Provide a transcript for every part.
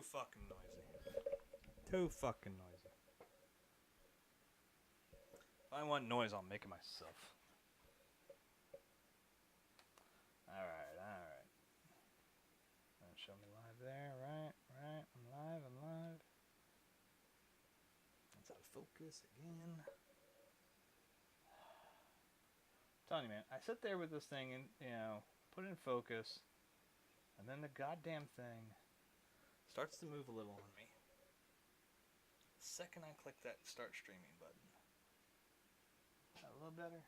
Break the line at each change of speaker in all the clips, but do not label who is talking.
Too fucking noisy. Too fucking noisy. If I want noise, I'll make it myself. Alright, alright. Show me live there, right, right. I'm live, I'm live. It's out of focus again. I'm telling you, man, I sit there with this thing and, put it in focus, and then the goddamn thing starts to move a little on me. The second I click that start streaming button. Is that a little better?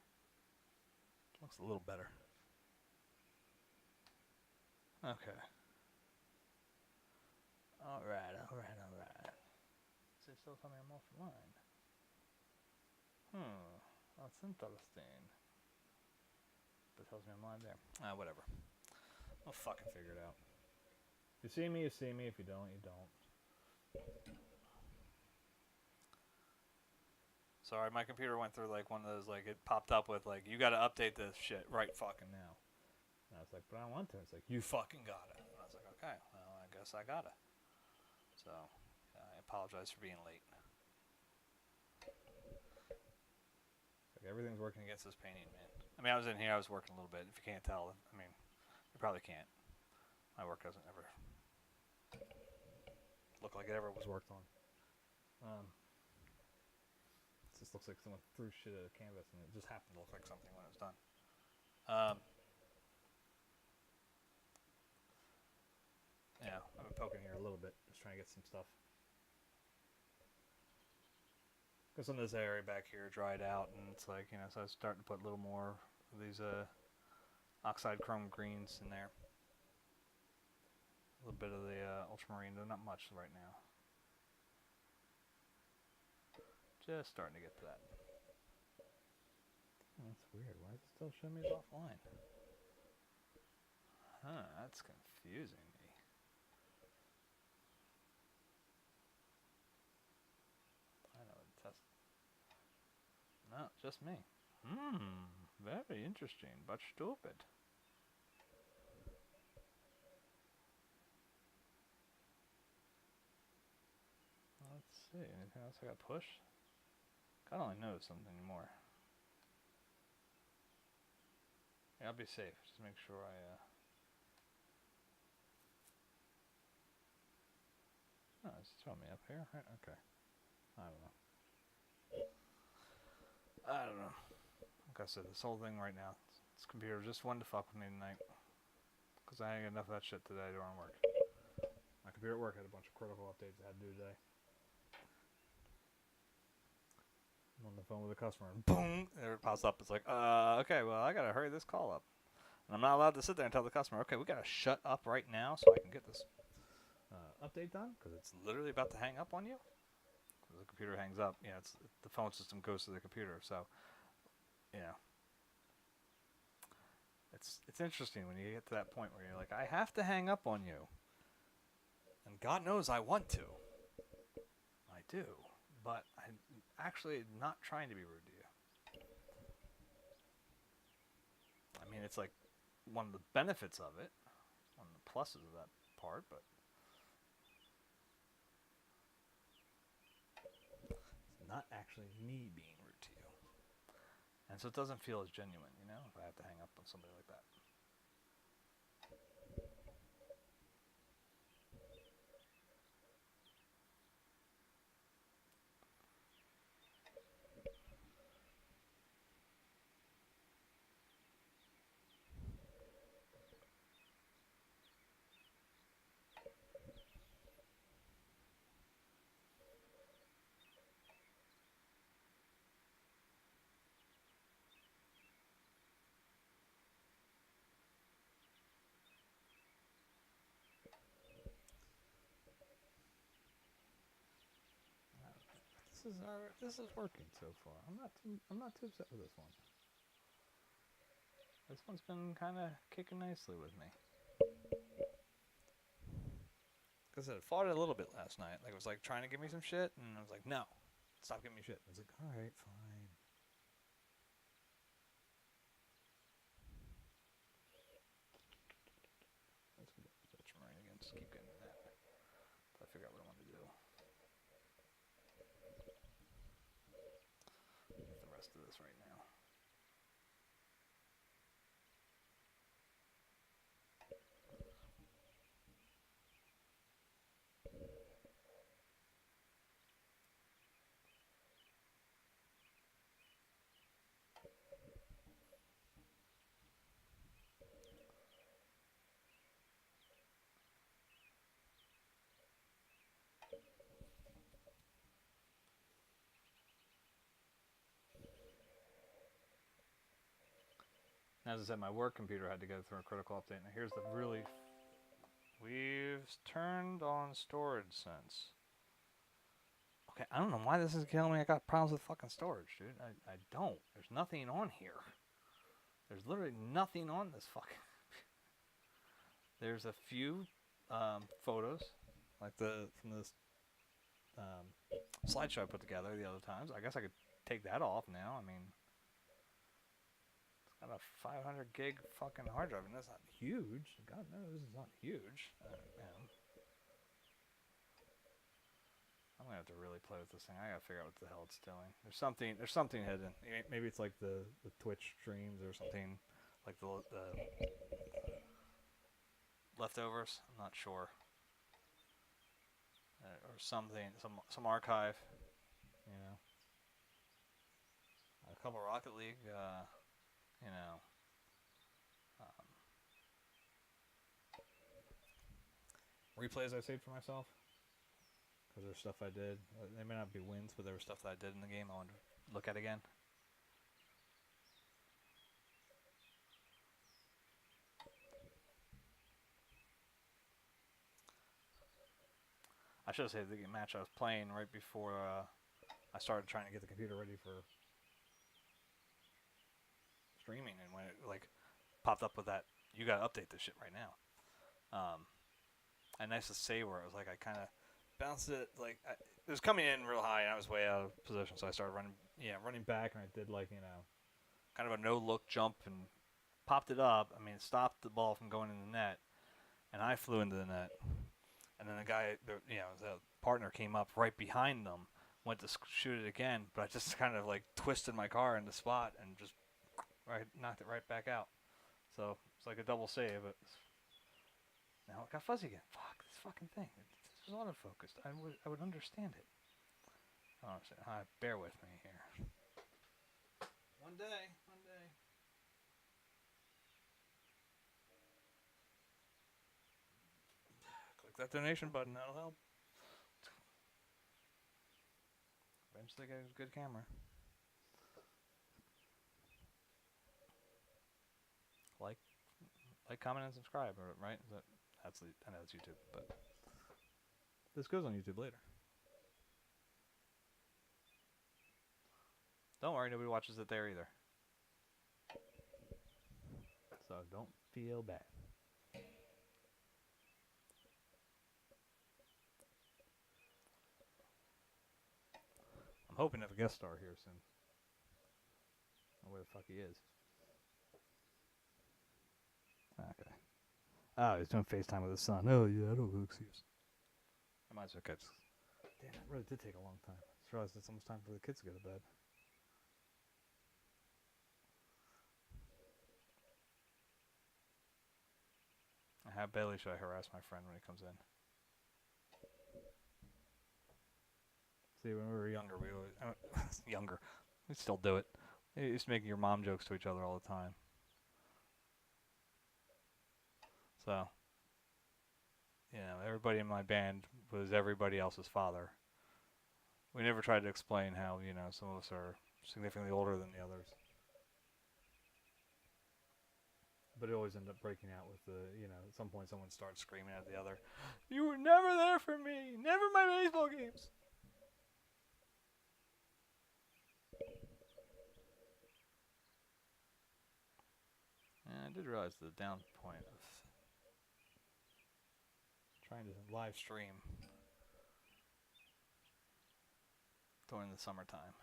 Looks a little better. Okay. Alright. So they still tell me I'm offline. That's interesting. But it tells me I'm live there. Whatever. I'll fucking figure it out. If you see me, you see me. If you don't, you don't. Sorry, my computer went through like one of those, like it popped up with like, you gotta update this shit right fucking now. And I was like, but I don't want to. It's like, you fucking got it. And I was like, okay, well, I guess I gotta. So, I apologize for being late. Like everything's working against this painting, man. I mean, I was in here, I was working a little bit. If you can't tell, I mean, you probably can't. My work doesn't ever look like it ever was worked on. It just looks like someone threw shit at a canvas and it just happened to look like something when it was done. Yeah, I've been poking here a little bit, just trying to get some stuff. Because some of this area back here dried out, and it's like, so I was starting to put a little more of these oxide chrome greens in there. A little bit of the ultramarine, though not much right now. Just starting to get to that. Oh, that's weird. Why does it still show me as offline? Huh, that's confusing me. I know the test. No, just me. Very interesting, but stupid. Let's see, anything else I got push? I don't really notice something anymore. Yeah, I'll be safe. Just make sure I oh, it's throwing me up here. Right? Okay. I don't know. Like I said, this whole thing right now, this computer just wanted to fuck with me tonight. Because I ain't got enough of that shit today during work. My computer at work had a bunch of critical updates I had to do today. I'm on the phone with a customer and boom, there it pops up. It's like, okay, well, I gotta hurry this call up. And I'm not allowed to sit there and tell the customer, okay, we gotta shut up right now so I can get this update done, because it's literally about to hang up on you. The computer hangs up, it's the phone system goes to the computer, so it's interesting when you get to that point where you're like, I have to hang up on you, and God knows I want to. I do, but I'm actually not trying to be rude to you. I mean, it's like one of the benefits of it, one of the pluses of that part, but it's not actually me being rude to you. And so it doesn't feel as genuine, if I have to hang up on somebody like that. This is working so far. I'm not too upset with this one. This one's been kind of kicking nicely with me. Because it fought it a little bit last night. Like, it was like trying to give me some shit, and I was like, no, stop giving me shit. I was like, all right, fine. Let's get the ultramarine again. Just keep getting that. But I As I said, my work computer had to go through a critical update. Now here's the really... We've turned on storage since. Okay, I don't know why this is killing me. I got problems with fucking storage, dude. I don't. There's nothing on here. There's literally nothing on this fucking... There's a few photos, like from this slideshow I put together the other times. I guess I could take that off now. I mean, it's got a 500 gig fucking hard drive, and that's not huge. God knows it's not huge. I'm gonna have to really play with this thing. I gotta figure out what the hell it's doing. There's something hidden. Maybe it's like the Twitch streams or something, like the leftovers. I'm not sure. Or something, some archive, you know. A couple Rocket League, you know. Replays I saved for myself. Because there's stuff I did. They may not be wins, but there was stuff that I did in the game I wanted to look at again. I should have saved the match I was playing right before I started trying to get the computer ready for streaming, and when it like popped up with that, you gotta update this shit right now. And nice to say where it was like I kind of bounced it, like it was coming in real high, and I was way out of position, so I started running back, and I did like kind of a no look jump and popped it up. I mean, it stopped the ball from going in the net, and I flew into the net. And then the guy, the partner came up right behind them, went to shoot it again, but I just kind of like twisted my car into spot and just knocked it right back out. So it's like a double save. Now it got fuzzy again. Fuck this fucking thing. This is autofocused. I would understand it. Oh, bear with me here. One day. Click that donation button. That'll help. Eventually get a good camera. Like, comment, and subscribe, right? I know it's YouTube, but this goes on YouTube later. Don't worry, nobody watches it there either. So don't feel bad. I'm hoping to have a guest star here soon. I don't know where the fuck he is. Okay. Oh, he's doing FaceTime with his son. Oh, yeah, I don't have an excuse. I might as well catch. Damn, that really did take a long time. I just realized it's almost time for the kids to go to bed. How badly should I harass my friend when he comes in? See, when we were younger, we still do it. We used to make your mom jokes to each other all the time. So, everybody in my band was everybody else's father. We never tried to explain how, some of us are significantly older than the others. But it always ended up breaking out with at some point someone starts screaming at the other, "You were never there for me! Never my baseball games!" And I did realize the down point of trying to live stream during the summertime.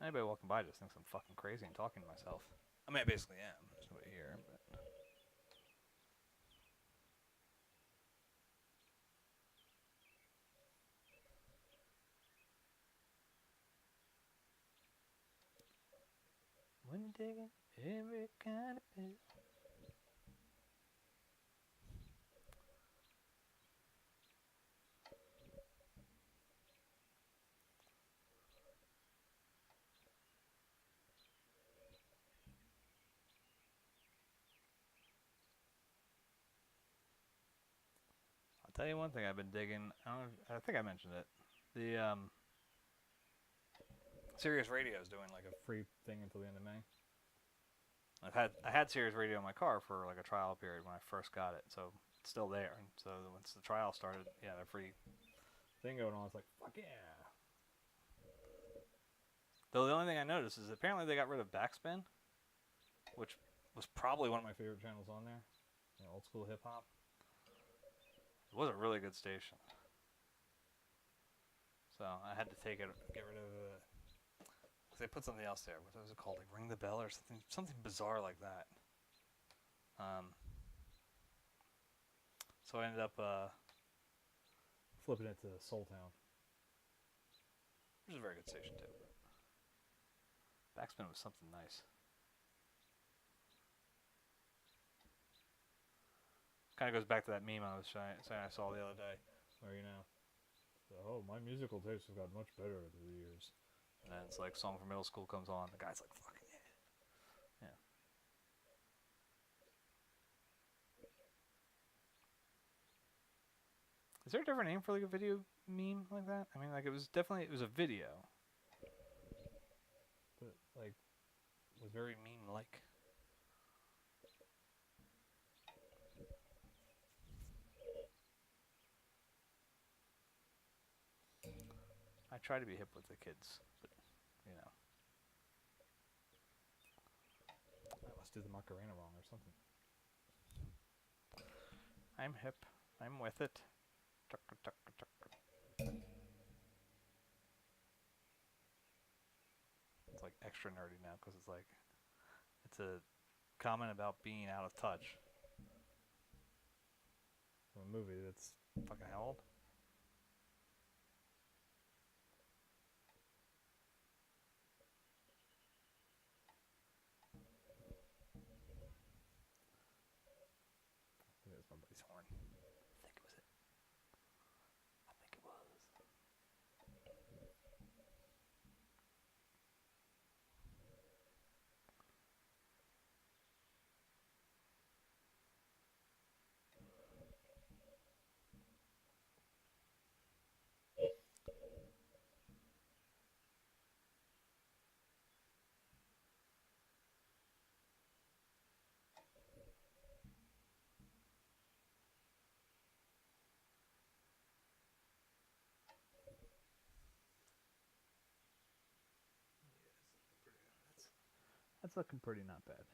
Anybody walking by just thinks I'm fucking crazy and talking to myself. I mean, I basically am. There's nobody here, but... When you're digging every kind of pill. I'll tell you one thing I've been digging. I think I mentioned it. The Sirius Radio is doing like a free thing until the end of May. I had Sirius Radio in my car for like a trial period when I first got it, so it's still there. And so once the trial started, yeah, the free thing going on. It's like, fuck yeah. Though the only thing I noticed is apparently they got rid of Backspin, which was probably one of my favorite channels on there. You know, old school hip hop. It was a really good station. So I had to get rid of it. They put something else there. What was it called? Like Ring the Bell or something bizarre like that. So I ended up flipping it to Soul Town, which is a very good station too. Backspin was something nice. Kind of goes back to that meme I was saying I saw the other day, where oh, my musical tastes have gotten much better over the years. And then it's like Song for Middle School comes on, the guy's like, fucking yeah. Yeah. Is there a different name for like a video meme like that? I mean, like it was a video. But like, it was very meme-like. I try to be hip with the kids, but, you know. I must do the Macarena wrong or something. I'm hip. I'm with it. Tucker, tucker, tucker. It's like extra nerdy now because it's a comment about being out of touch. From a movie that's fucking how old? Maybe it was my buddy's horn. I think it was it. I think it was. That's looking pretty not bad.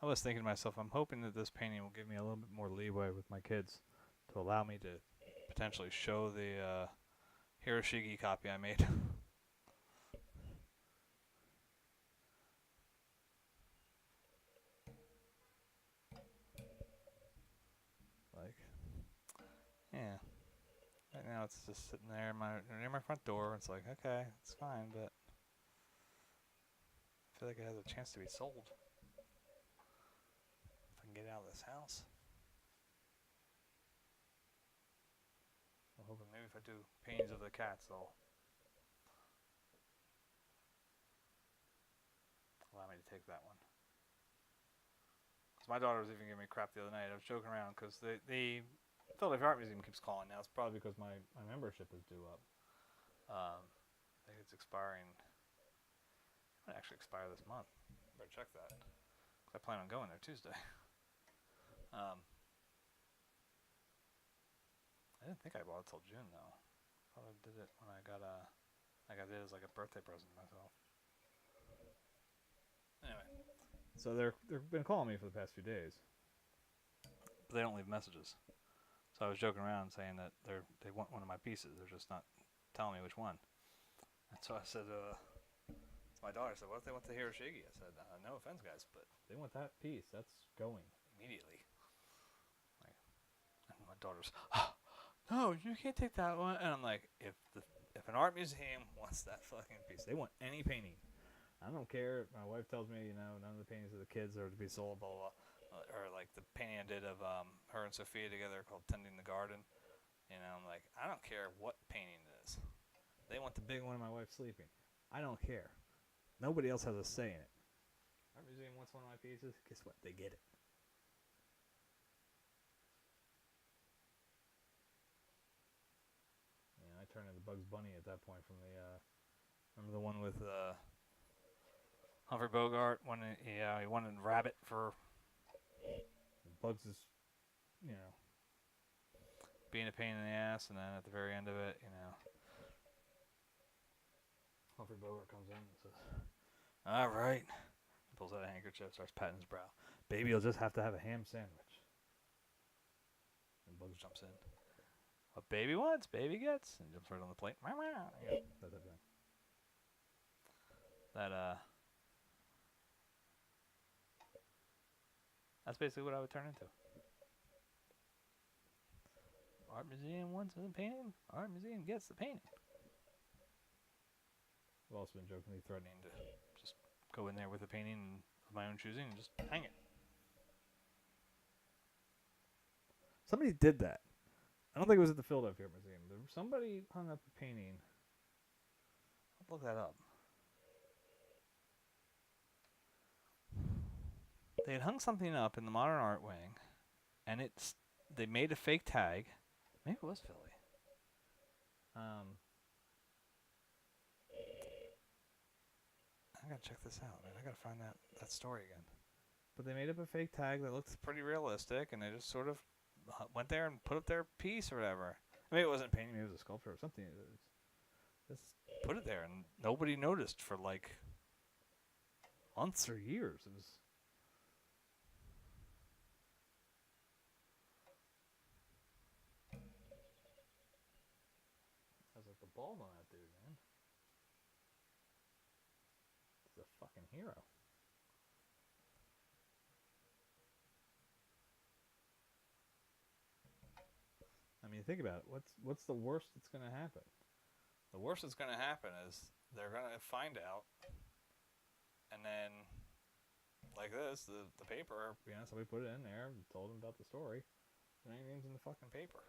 I was thinking to myself, I'm hoping that this painting will give me a little bit more leeway with my kids to allow me to potentially show the Hiroshige copy I made. Like, yeah. Right now it's just sitting there near my front door. It's like, okay, it's fine, but I feel like it has a chance to be sold. If I can get out of this house. I'm hoping maybe if I do paintings of the cats, they'll allow me to take that one. Because my daughter was even giving me crap the other night. I was joking around because the Philadelphia Art Museum keeps calling now. It's probably because my membership is due up. I think it's expiring. It might actually expire this month. Better check that. Because I plan on going there Tuesday. I didn't think I bought it till June though. I thought I did it when I got it as like a birthday present to myself. Anyway, so they've been calling me for the past few days, but they don't leave messages. So I was joking around saying that they want one of my pieces. They're just not telling me which one. And so I said, to my daughter, I said, what if they want the Hiroshige? I said, no offense, guys, but they want that piece. That's going immediately. Like, and my daughter's, no, you can't take that one. And I'm like, if an art museum wants that fucking piece, they want any painting. I don't care. My wife tells me, none of the paintings of the kids are to be sold, blah, blah, blah. Or like the painting I did of her and Sophia together called Tending the Garden. You know, I'm like, I don't care what painting it is. They want the big one of my wife sleeping. I don't care. Nobody else has a say in it. Art Museum wants one of my pieces. Guess what? They get it. Yeah, I turned into Bugs Bunny at that point from the. Remember the one with Humphrey Bogart when he wanted Rabbit for. Bugs is, you know, being a pain in the ass, and then at the very end of it, you know, Humphrey Bogart comes in and says, "All right," pulls out a handkerchief, starts patting his brow. "Baby, you'll just have to have a ham sandwich." And Bugs jumps in. "What baby wants, baby gets," and jumps right on the plate. Yeah, that type of thing. That's basically what I would turn into. Art museum wants the painting. Art museum gets the painting. I've also been jokingly threatening to just go in there with a painting of my own choosing and just hang it. Somebody did that. I don't think it was at the Philadelphia Museum. Somebody hung up a painting. I'll look that up. They had hung something up in the modern art wing, and they made a fake tag. Maybe it was Philly. I gotta check this out, man. I gotta find that story again. But they made up a fake tag that looked pretty realistic, and they just sort of went there and put up their piece or whatever. Maybe it wasn't painting, maybe it was a sculpture or something. Just put it there, and nobody noticed for like months or years. It was. I was like the ball on that dude, man. He's a fucking hero. I mean, think about it. What's the worst that's going to happen? The worst that's going to happen is they're going to find out, and then, like this, the paper, you know, somebody put it in there, told them about the story, and their name's in the fucking paper.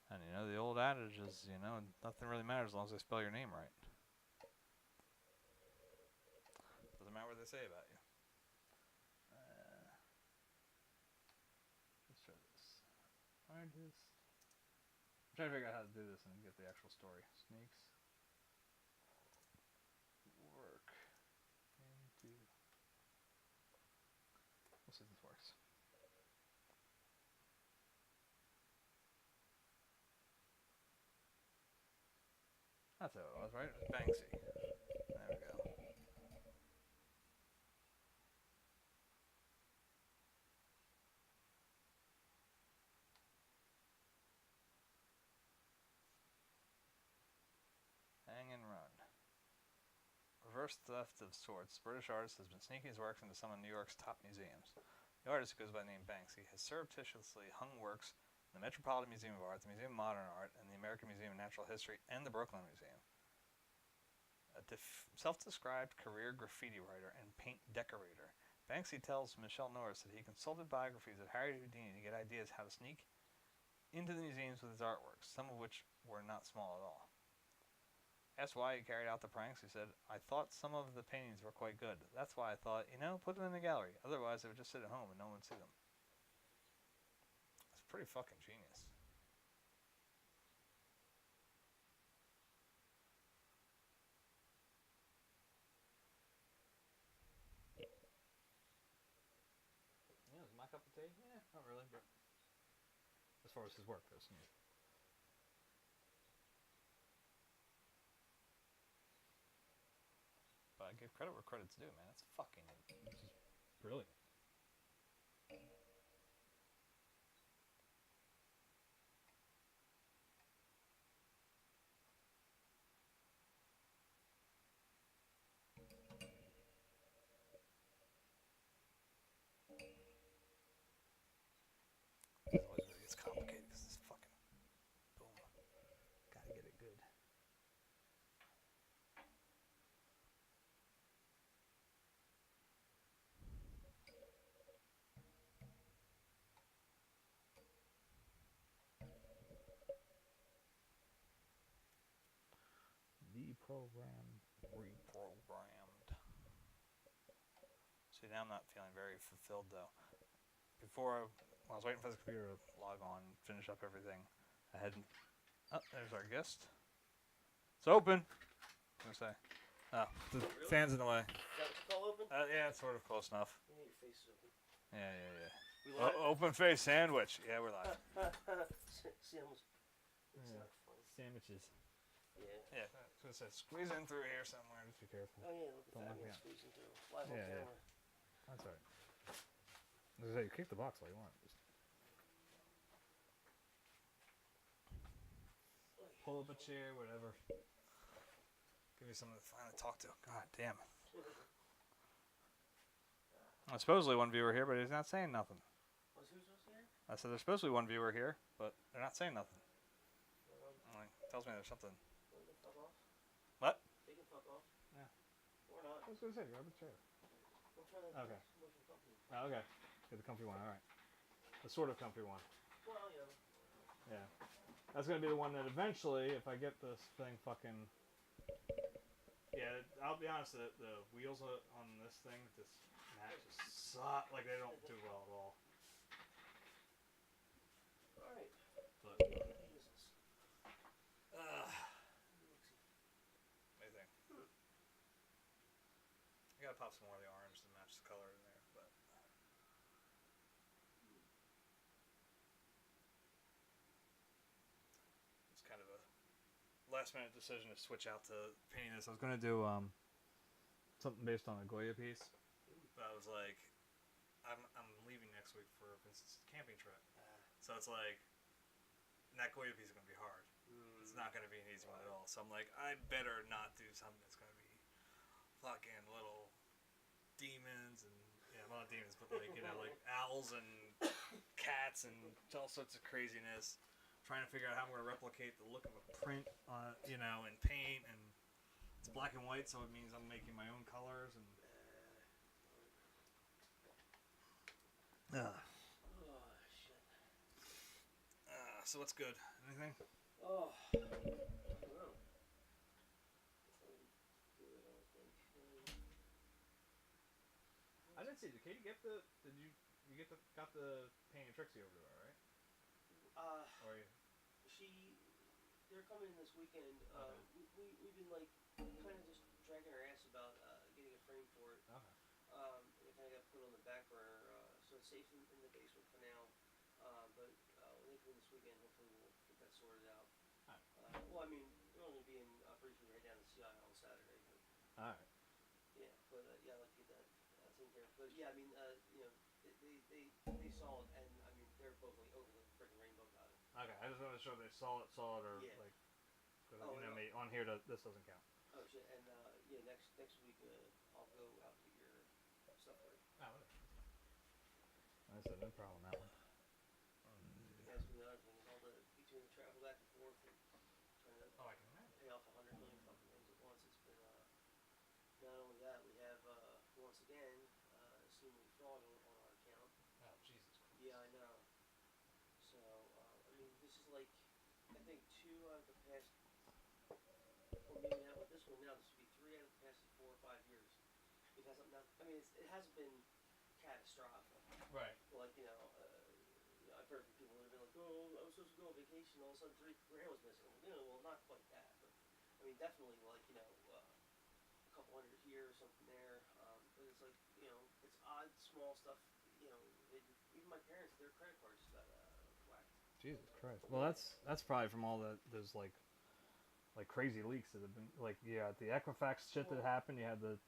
And you know, the old adage is, you know, nothing really matters as long as they spell your name right. Doesn't matter what they say about you. Let's try this. Artist. I'm trying to figure out how to do this and get the actual story. Snakes. Work. Into. We'll see if this works. That's how it was, right? It was Banksy. There we go. Hang and run. Reverse theft of sorts. British artist has been sneaking his works into some of New York's top museums. The artist, who goes by the name Banksy, has surreptitiously hung works in the Metropolitan Museum of Art, the Museum of Modern Art, and the American Museum of Natural History, and the Brooklyn Museum. A self-described career graffiti writer and paint decorator, Banksy tells Michelle Norris that he consulted biographies of Harry Houdini to get ideas how to sneak into the museums with his artworks, some of which were not small at all. Asked why he carried out the pranks, he said, "I thought some of the paintings were quite good. That's why I thought, put them in the gallery. Otherwise, they would just sit at home and no one would see them." That's pretty fucking genius. Yeah, is my cup of tea? Yeah, not really, but as far as his work goes, yeah. But I give credit where credit's due, man. It's fucking brilliant. This always really gets complicated because this fucking boom. Gotta get it good. Reprogrammed. See, now I'm not feeling very fulfilled though. Before, when I was waiting for the computer to log on, finish up everything, I had. Oh, there's our guest. It's open. I'm gonna say. Oh, the
Really?
fan's in the way.
Is that what you call open?
Yeah, it's sort of close enough.
Yeah, your face is open.
Yeah.
We live?
Open face sandwich. Yeah, we're live.
See, almost. It's not funny.
Sandwiches.
Yeah.
Yeah. So it says squeeze in through here somewhere. Just be careful.
Oh yeah, look at
Don't
that
knock me
man
out.
squeezing through. Live
Yeah,
on
yeah.
camera.
That's all right. As I say, you kick the box all you want. Just pull up a chair, whatever. Give me something to finally talk to. God damn. There's supposedly one viewer here, but he's not saying nothing.
Was who's here?
I said there's supposed to be one viewer here, but they're not saying nothing. Like, tells me there's something.
They can fuck off.
What?
They can fuck off.
Yeah.
Or not.
I was gonna say, grab a chair.
I'm trying to
Okay.
motion company.
Oh, okay. Get the comfy one. All right. The sort of comfy one.
Well,
Yeah. That's gonna be the one that eventually, if I get this thing fucking. Yeah, I'll be honest. The wheels on this thing, this mat, just suck. Like they don't do well at all.
Alright.
But.
What is this?
What do you think? I gotta pop some more of the orange to match the color in there, but. It's kind of a last minute decision to switch out to painting this. I was gonna do something based on a Goya piece, but I was like, I'm leaving next week for Vincent's camping trip, so it's like that Goya piece is gonna be hard. It's not gonna be an easy one at all. So I'm like, I better not do something that's gonna be fucking little demons and well, not demons, but like like owls and cats and all sorts of craziness. Trying to figure out how I'm gonna replicate the look of a print, in paint, and it's black and white, so it means I'm making my own colors and.
Oh, shit.
So what's good? Anything?
Oh. I don't know. Good, I don't think.
I didn't see. Did Katie get the? Did you got the painting Trixie over to her, right? Or you?
They're coming in this weekend.
Okay.
We've been like kind of just dragging our ass about getting a frame for it.
Okay.
It kind of got put on the back burner, so it's safe in the basement for now. But when they come in this weekend, hopefully we'll get that sorted out.
Alright.
Well, I mean, we're only going to be in briefly head down to CI on Saturday. But,
Alright.
yeah, but yeah, I'd like to get that taken care of. But yeah, I mean, they saw it, and I mean, they're both like over the freaking rainbow about it.
Okay. I just wanted to show they saw it, or
Yeah.
like.
Oh, no.
On here, this doesn't count.
Oh shit! And yeah, next week I'll go out to get your stuff ready.
Oh, whatever. I said no problem on that one.
That's the other thing is all the between the travel back and forth and trying to
I can imagine.
pay off 100 million fucking things at once. It's been not only that we have once again seemingly fraud on our account.
Oh Jesus Christ.
Yeah, I know. So I mean, this is like I think 2 out of the past. Or maybe not with this one now. This would be 3 out of the past 4 or 5 years. It hasn't. I mean, it hasn't been catastrophic.
Right.
Like I've heard from people that have been like, "Oh, I was supposed to go on vacation, all of a sudden $3,000 was missing." Well, not quite that, but I mean, definitely like a couple hundred here or something there. But it's like it's odd, small stuff. Even my parents, their credit cards just got whacked.
Jesus Christ. Well, that's probably from all those like crazy leaks that have been the Equifax shit that happened. You had the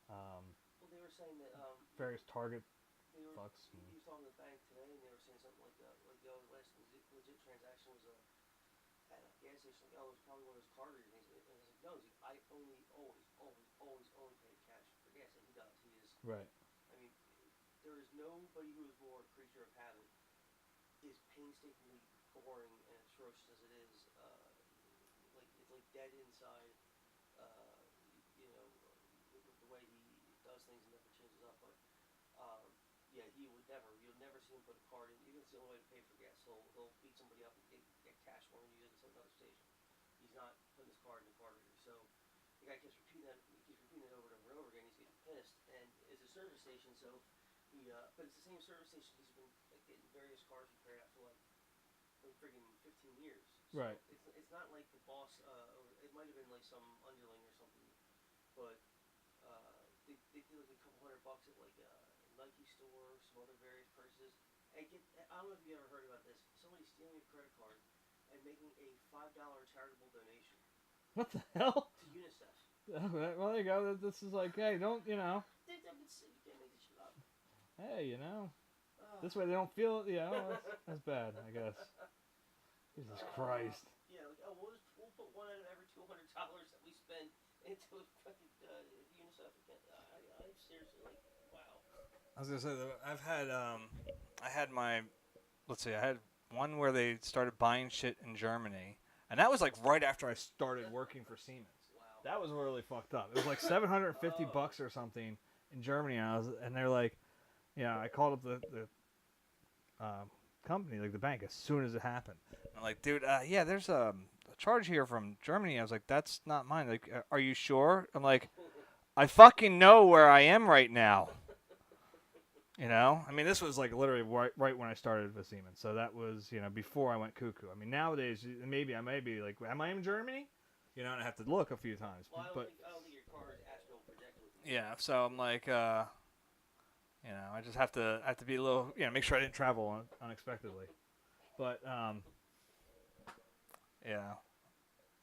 Well, they were saying that
various Target
he
fucks.
was talking to the bank today, and they were saying something like the last legit transaction was at a gas station. Like, oh, it was probably one of those card readers things. And I was like, no, I only only pay cash for gas, and he does. He is
Right.
I mean, there is nobody who is more a creature of habit, is painstakingly boring and atrocious as it is. Like it's like dead inside. With the way he does things and never changes up. But yeah, you'll never see him put a card in. Even if it's the only way to pay for gas, he'll beat somebody up and get cash when you use it at another station. He's not putting his card in the card reader. So the guy keeps repeating that. He keeps repeating that over and over and over again. He's getting pissed, and it's a service station, so but it's the same service station he's been like getting various cars repaired at for like friggin' 15 years. So
Right.
it's not like the boss. It might have been like some underling or something, but they did like a couple $100 at like Nike store, some other various purchases. And I don't know if you ever heard about this. Somebody stealing a credit card and making a $5 charitable donation
What the hell?
to UNICEF.
Well, there you go. This is like, hey, don't,
You can't make this shit up.
hey, this way they don't feel, that's bad, I guess. Jesus Christ.
Yeah, like, oh, we'll put one out of every $200 that we spend into fucking UNICEF account. I'm seriously like, wow.
I was gonna say that I had my, let's see, I had one where they started buying shit in Germany, and that was like right after I started working for Siemens.
Wow.
That was really fucked up. It was like $750 or something in Germany, and they're like, I called up the company, like the bank, as soon as it happened. I'm like, dude, there's a charge here from Germany. I was like, that's not mine. Like, are you sure? I'm like, I fucking know where I am right now. I mean, this was like literally right when I started with Siemens. So that was, before I went cuckoo. I mean, nowadays, maybe I may be like, am I in Germany? And I have to look a few times.
Well, I don't think your car is astral projected. Yeah,
so I'm like, I just have to be a little, make sure I didn't travel unexpectedly. But,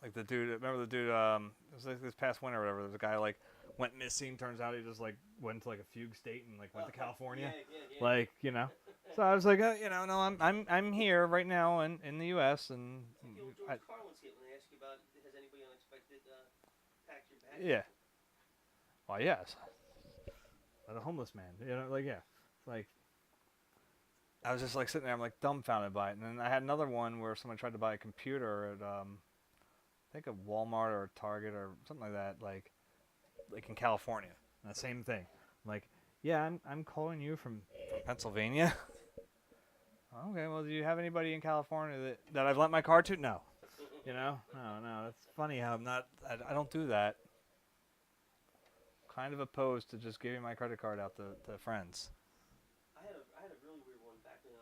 like the dude, remember the dude, it was like this past winter or whatever, there was a guy like went missing. Turns out he just like went to like a fugue state and like went to California. Yeah. Like, So I was like, no, I'm here right now in the U.S. and
it's like the old George Carlin skit when they ask you about has anybody unexpected packed your bag?
Yeah. Well, yes. A homeless man, It's like I was just like sitting there, I'm like dumbfounded by it. And then I had another one where someone tried to buy a computer at I think a Walmart or a Target or something like that, like in California. And the same thing. I'm like, yeah, I'm calling you from Pennsylvania. Okay, well, do you have anybody in California that I've lent my car to? No. No. That's funny how I don't do that. Kind of opposed to just giving my credit card out to friends.
I had a really weird one back in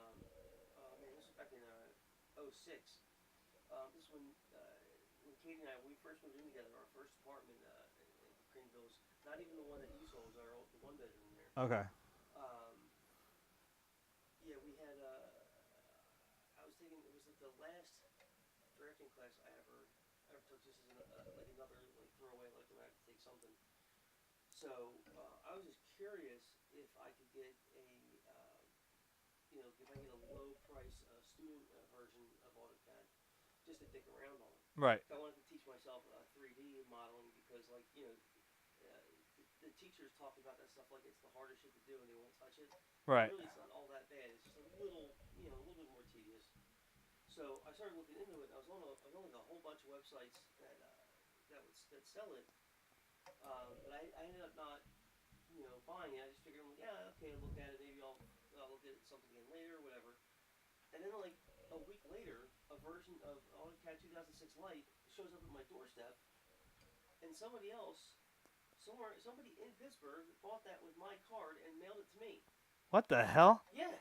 this was back in 06. This is when Katie and I, when we first moved in together, our first apartment in Greenville was not even the one that you saw, was the one bedroom there.
Okay.
We had I was taking, it was like the last drafting class I ever took, just as like another like throwaway, like when I have to take something. So I was just curious if I could get if I get a low price student version of AutoCAD, just to dick around on.
Right.
I wanted to teach myself 3D modeling because, like, the teachers talk about that stuff like it's the hardest shit to do and they won't touch it.
Right.
Really, it's not all that bad. It's just a little bit more tedious. So I started looking into it. I was on like a whole bunch of websites that sell it. But I ended up not, buying it. I just figured, okay, I'll look at it. Maybe I'll look at something again later, whatever. And then, like, a week later, a version of AutoCAD 2006 Lite shows up at my doorstep, and somebody in Pittsburgh bought that with my card and mailed it to me.
What the hell?
Yeah.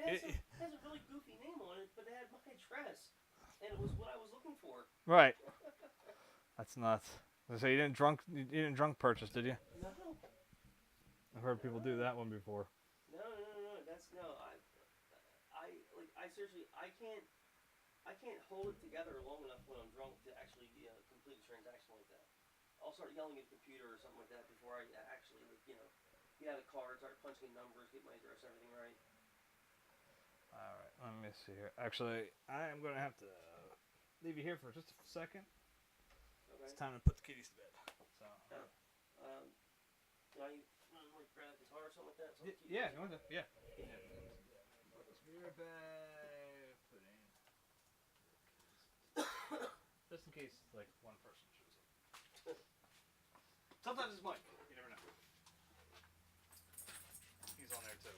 It has a really goofy name on it, but it had my address, and it was what I was looking for.
Right. That's nuts. So you didn't drunk purchase, did you?
No.
I've heard people do that one before.
No. I seriously, I can't hold it together long enough when I'm drunk to actually complete a transaction like that. I'll start yelling at the computer or something like that before I actually get out of the car, start punching in numbers, get my address, everything right.
All right, let me see here. Actually, I am going to have to leave you here for just a second. Okay. It's time to put the kitties to bed. So.
You want to grab a guitar or something like that?
Yeah, you want to? Yeah. Put this mirror back. Put in. Just in case, like, one person shows up. Sometimes it's Mike. You never know. He's on there too.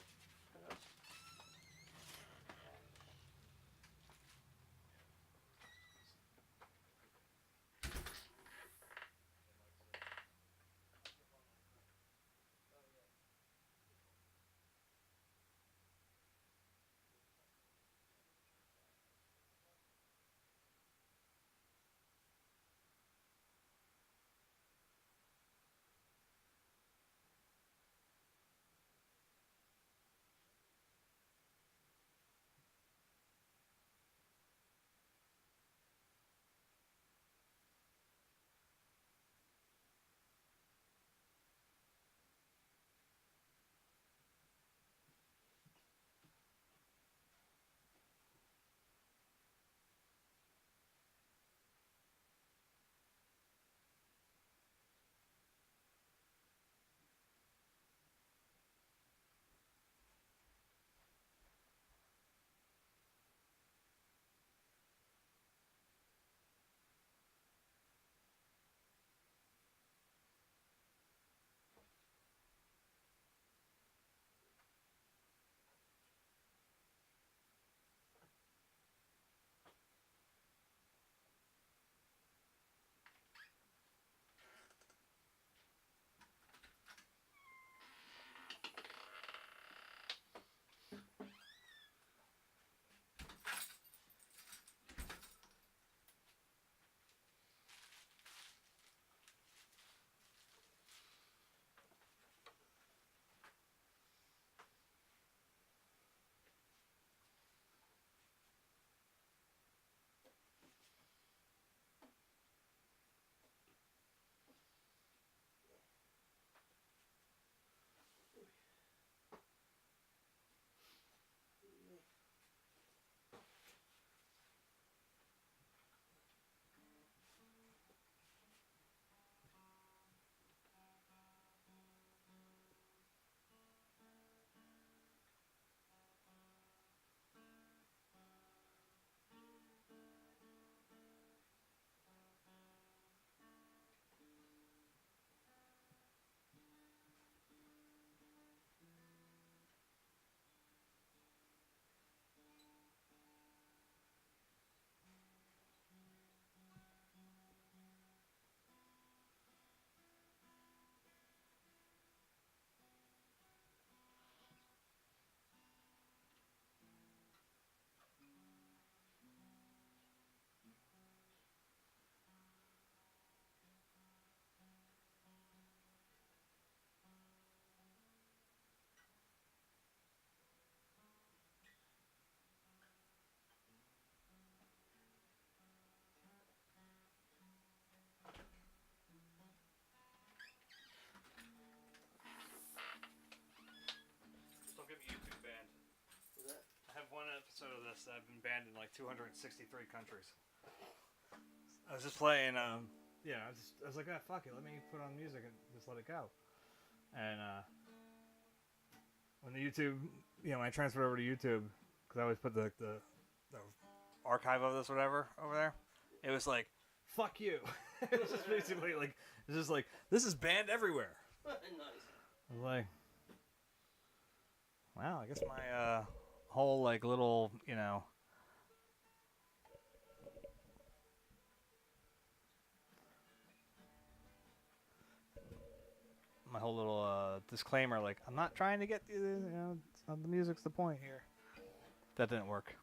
episode of this that I've been banned in like 263 countries. I was just playing. Yeah, I was like, ah, fuck it. Let me put on music and just let it go. And when the YouTube, when I transferred over to YouTube, because I always put the archive of this whatever over there, it was like, fuck you. It was just basically like, it's just like, this is banned everywhere.
Nice.
I was like, wow, I guess my whole like little, my whole little disclaimer, like, I'm not trying to get it's not the music's the point here. That didn't work.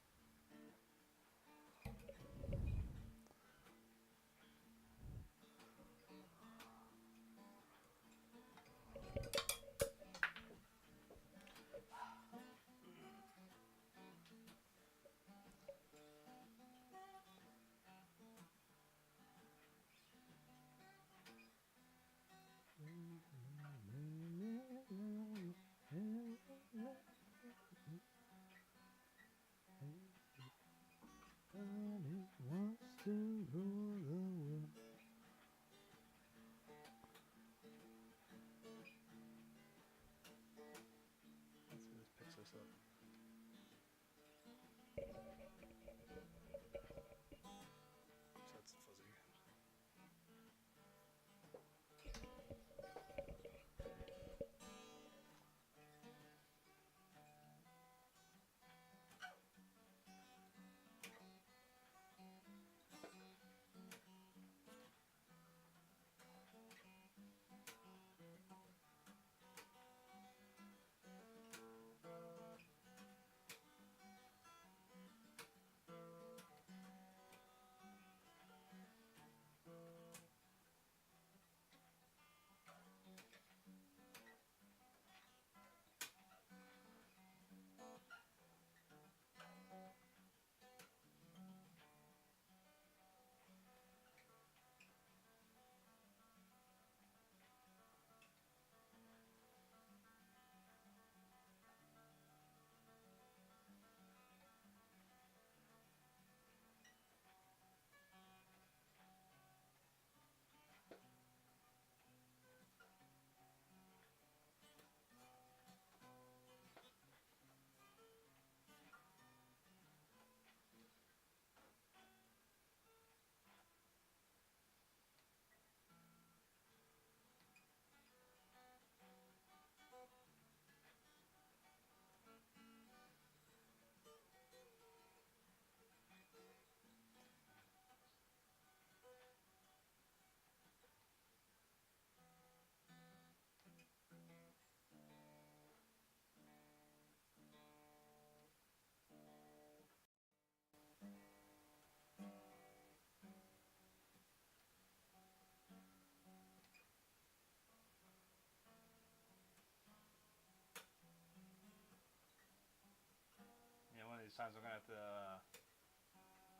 Yeah, one of these times I'm gonna have to.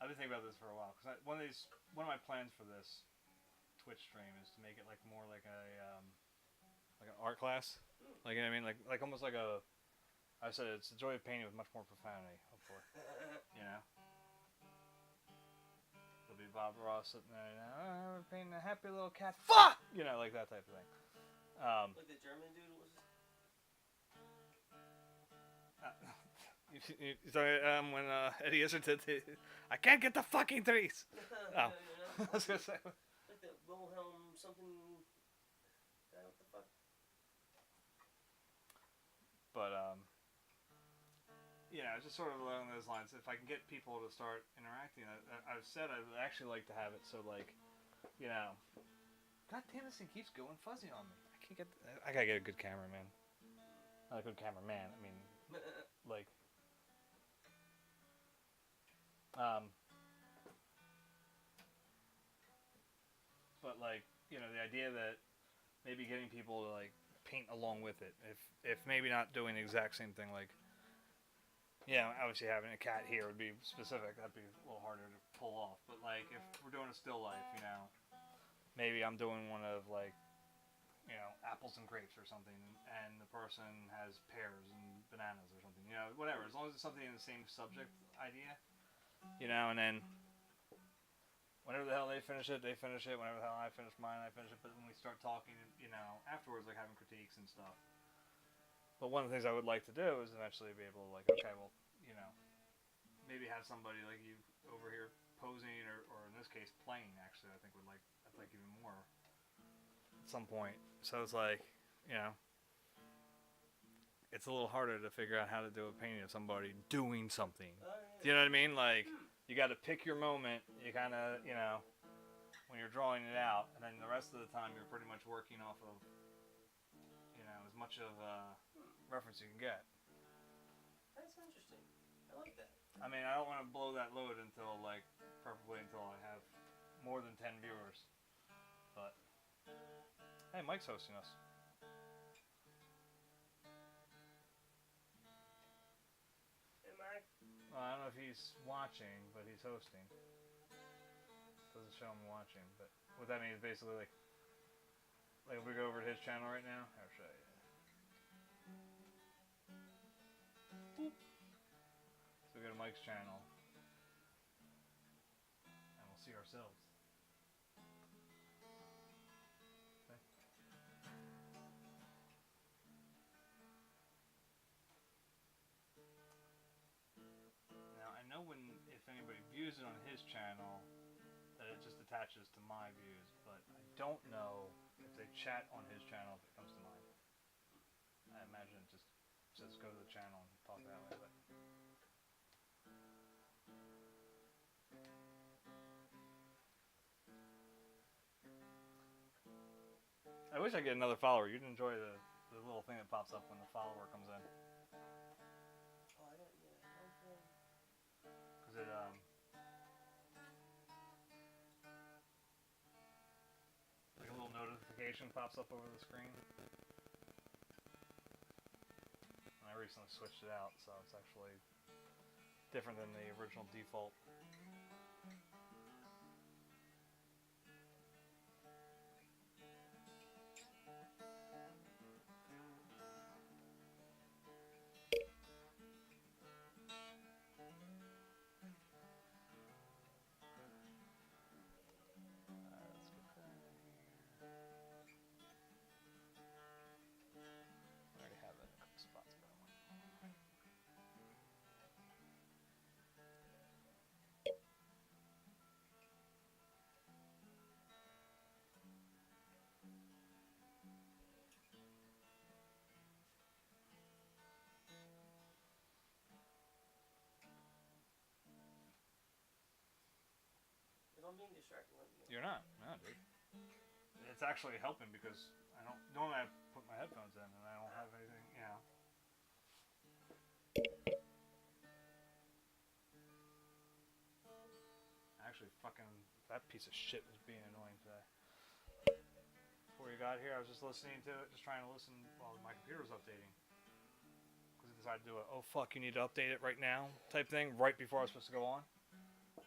I've been thinking about this for a while because one of my plans for this Twitch stream is to make it like more like like an art class. Like, you know what I mean, like almost like a. I said it's the joy of painting with much more profanity, hopefully. You know. There'll be Bob Ross sitting there, we're painting a happy little cat. Fuck! Like that type of thing.
Like the German dude was.
When Eddie Izzard did I can't get the fucking threes. Oh. I was gonna say.
Like the Wilhelm something. What the fuck?
But it's just sort of along those lines. If I can get people to start interacting, I've said I'd actually like to have it so like, God damn, this thing keeps going fuzzy on me. I gotta get a good cameraman. Not a good cameraman. I mean, like. But like, the idea that maybe getting people to like paint along with it, if maybe not doing the exact same thing, like, obviously having a cat here would be specific. That'd be a little harder to pull off. But like, if we're doing a still life, maybe I'm doing one of like, apples and grapes or something, and the person has pears and bananas or something. whatever. As long as it's something in the same subject idea, you know. And then whenever the hell they finish it, they finish it. Whenever the hell I finish mine, I finish it. But when we start talking, you know, afterwards, like having critiques and stuff. But one of the things I would like to do is eventually be able to, like, okay, well, you know, maybe have somebody like you over here posing, or in this case, playing. Actually, I'd like even more at some point. So it's like, you know, it's a little harder to figure out how to do a painting of somebody doing something.
Yeah.
Do you know what I mean? Like, you got to pick your moment. You kind of, you know, when you're drawing it out, and then the rest of the time you're pretty much working off of, you know, as much of reference you can get.
That's interesting. I like that.
I mean, I don't want to blow that load until, like, preferably until I have more than 10 viewers. But, hey, Mike's hosting us.
Hey, Mike.
Well, I don't know if he's watching, but he's hosting. Doesn't show him watching, but what that means is basically like if we go over to his channel right now, I'll show you. Boop. So we go to Mike's channel, and we'll see ourselves. Okay. Now I know if anybody views it on his channel, that it just attaches to my views, but I don't know if they chat on his channel if it comes to mine. I imagine it just says go to the channel and talk that way, but I wish I get another follower. You'd enjoy the little thing that pops up when the follower comes in.
Oh, I don't. Yeah, I don't think.
Because it like a little notification pops up over the screen. And I recently switched it out, so it's actually different than the original default.
If I'm being distracted, let me know.
You're not, no, dude. It's actually helping because I don't normally I put my headphones in and I don't have anything, you know. Actually, fucking that piece of shit was being annoying today. Before you got here, I was just listening to it, just trying to listen while my computer was updating. Because it decided to do a, oh fuck, you need to update it right now type thing right before I was supposed to go on.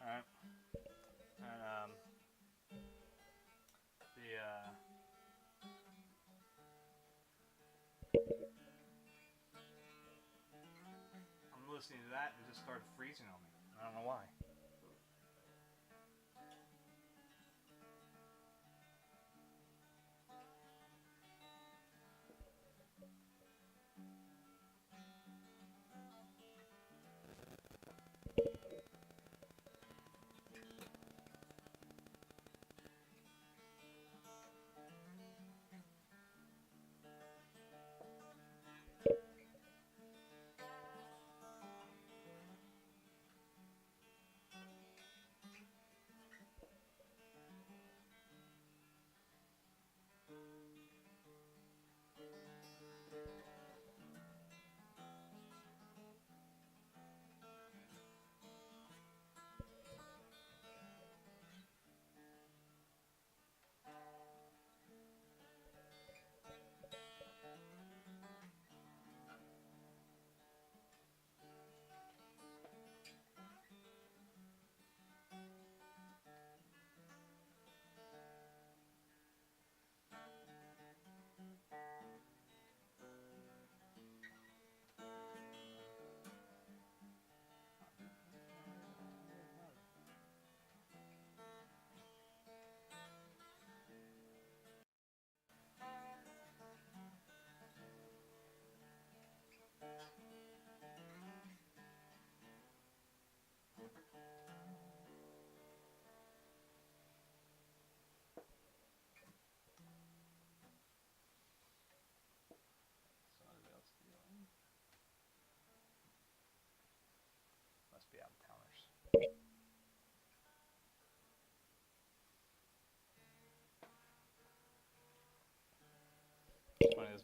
Alright. And, I'm listening to that and it just started freezing on me. I don't know why.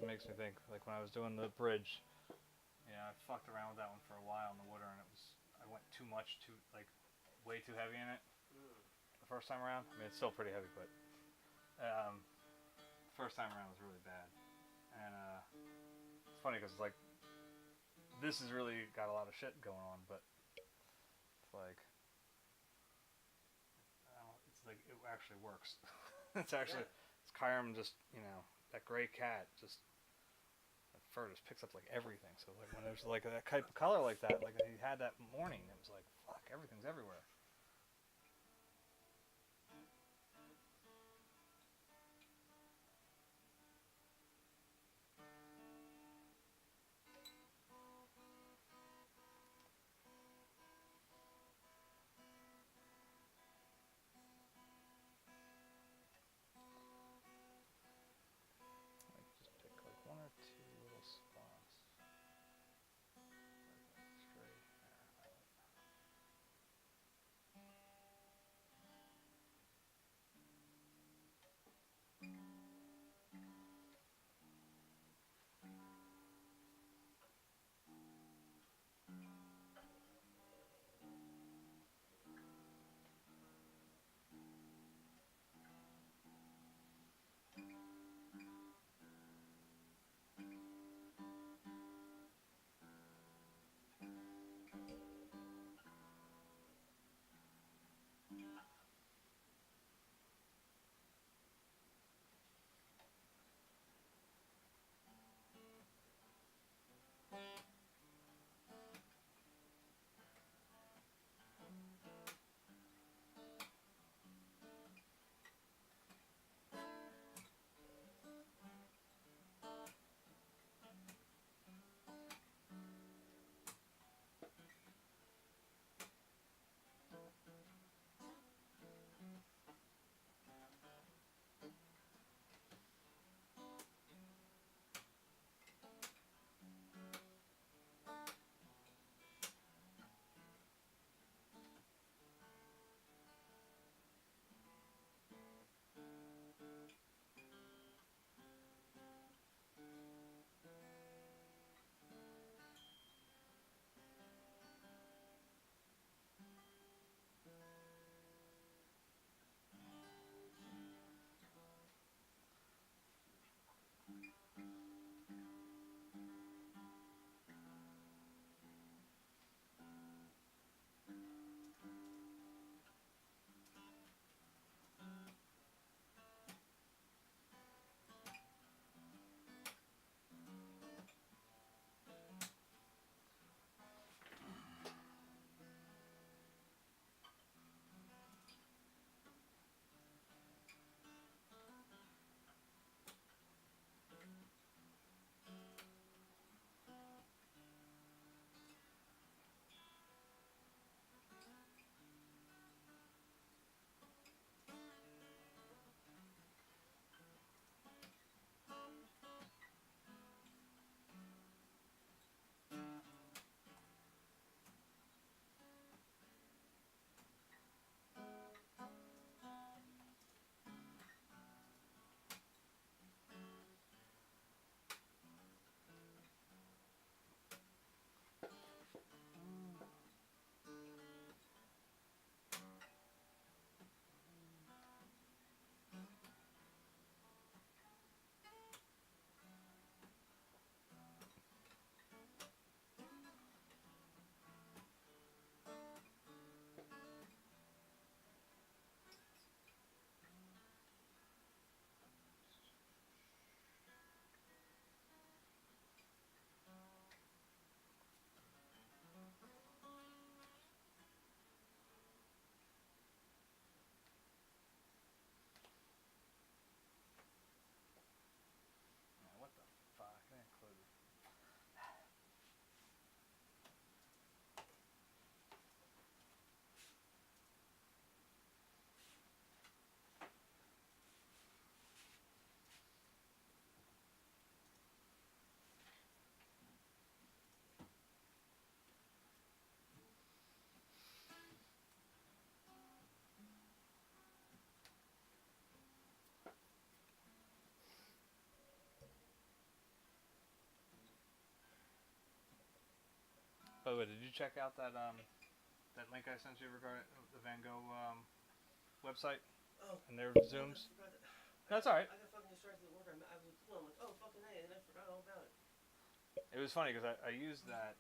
makes me think, like when I was doing the bridge, I fucked around with that one for a while in the water, and I went too much, way too heavy in it
Mm.
the first time around. I mean, it's still pretty heavy, but the first time around was really bad. And it's funny because like this has really got a lot of shit going on, but it's like it's like it actually works. It's actually it's Kyurem just that gray cat just that fur just picks up like everything. So like when there's like that type of color like that, like he had that morning, it was like fuck, everything's everywhere. Like just pick like one or two little spots. Like that straight there. By the way, did you check out that link I sent you regarding the Van Gogh website
Oh,
and their
I
zooms?
forgot that.
That's all right.
I got fucking distracted at work. I was like, I'm like, oh fucking hey, and I forgot all about it.
It was funny because I used that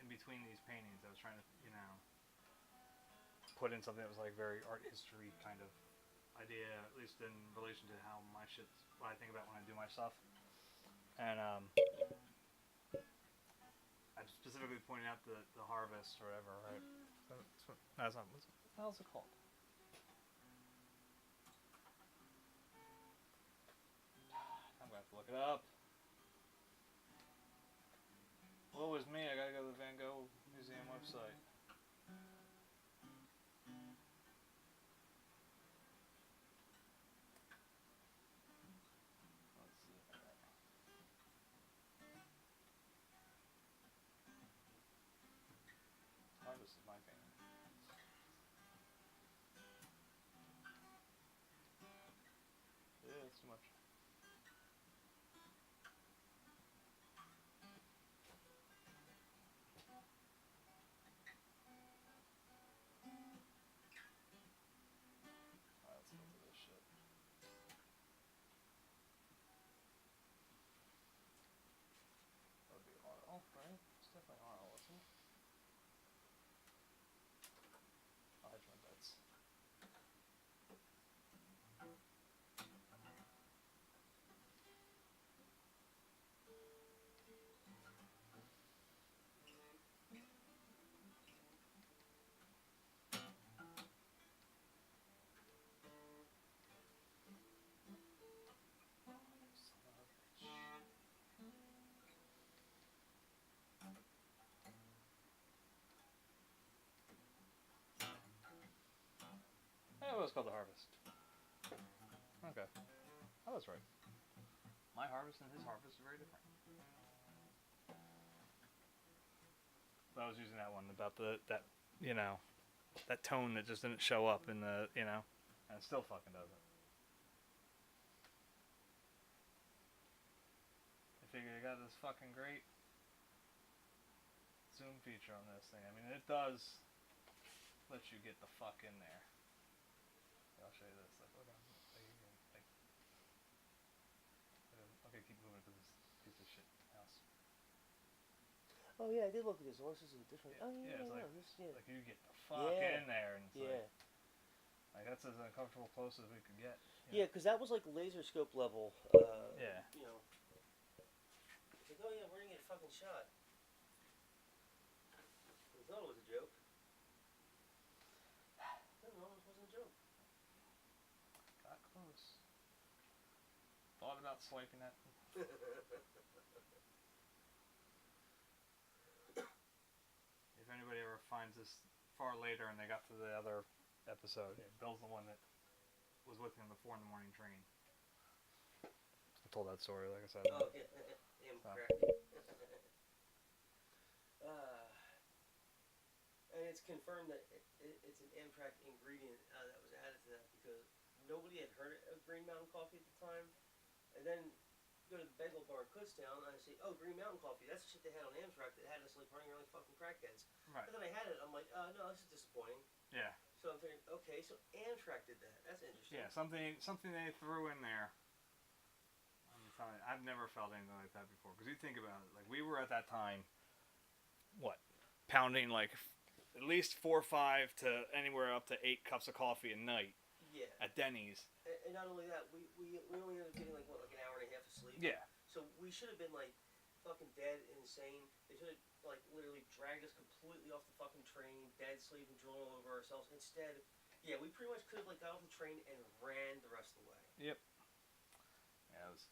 in between these paintings. I was trying to, put in something that was like very art history kind of idea, at least in relation to how my shit's what I think about when I do my stuff. And I specifically pointed out the harvest or whatever, right? That's not what the hell's it called? I'm gonna have to look it up. What was me? I gotta go to the Van Gogh Museum website. Let's see. Harvest is my painting. Yeah, it's too much. Alright, let's look at this shit. That would be RL, right? It's definitely RL, isn't it? I'll hedge my bets. Yeah, it was called the Harvest. Okay. I was right. My harvest and his harvest are very different. But I was using that one about that tone that just didn't show up in the and it still fucking doesn't. I figured I got this fucking great zoom feature on this thing. I mean, it does let you get the fuck in there. I'll show you this. Like, look, okay, keep moving to this piece of shit house.
Oh yeah, I did look at this. Horses are different.
Yeah,
Oh yeah,
it's
yeah.
like you get the fuck in there, and it's
yeah.
like that's as uncomfortable close as we could get.
Yeah, because that was like laser scope level.
Yeah.
You know. It's like, oh yeah, we're gonna get a fucking shot. We thought it was a joke. No, it wasn't a joke.
Got close. Thought about swiping that. If anybody ever finds this far later and they got to the other episode, Bill's the one that was with me on the 4 in the morning train. I told that story, like I said.
Oh yeah, Amtrak. And it's confirmed that it's an Amtrak ingredient that was added to that because nobody had heard of Green Mountain Coffee at the time. And then go to the bagel bar in Kutztown and I say, oh, Green Mountain Coffee, that's the shit they had on Amtrak that had us like running around like fucking crackheads.
Right.
But then I had it, I'm like, no, this is disappointing.
Yeah.
So I'm thinking, okay, so Amtrak did that. That's interesting.
Yeah, something they threw in there. I'm telling you, I've never felt anything like that before. Because you think about it, like we were at that time, pounding like at least 4 or 5 to anywhere up to 8 cups of coffee a night.
Yeah.
At Denny's.
And not only that, we only ended up getting like an hour and a half of sleep.
Yeah.
So we should have been like fucking dead, insane. They should have like literally dragged us completely off the fucking train, dead, sleeping, drooling all over ourselves. Instead, yeah, we pretty much could have like got off the train and ran the rest of the way.
Yep. Yeah, it was.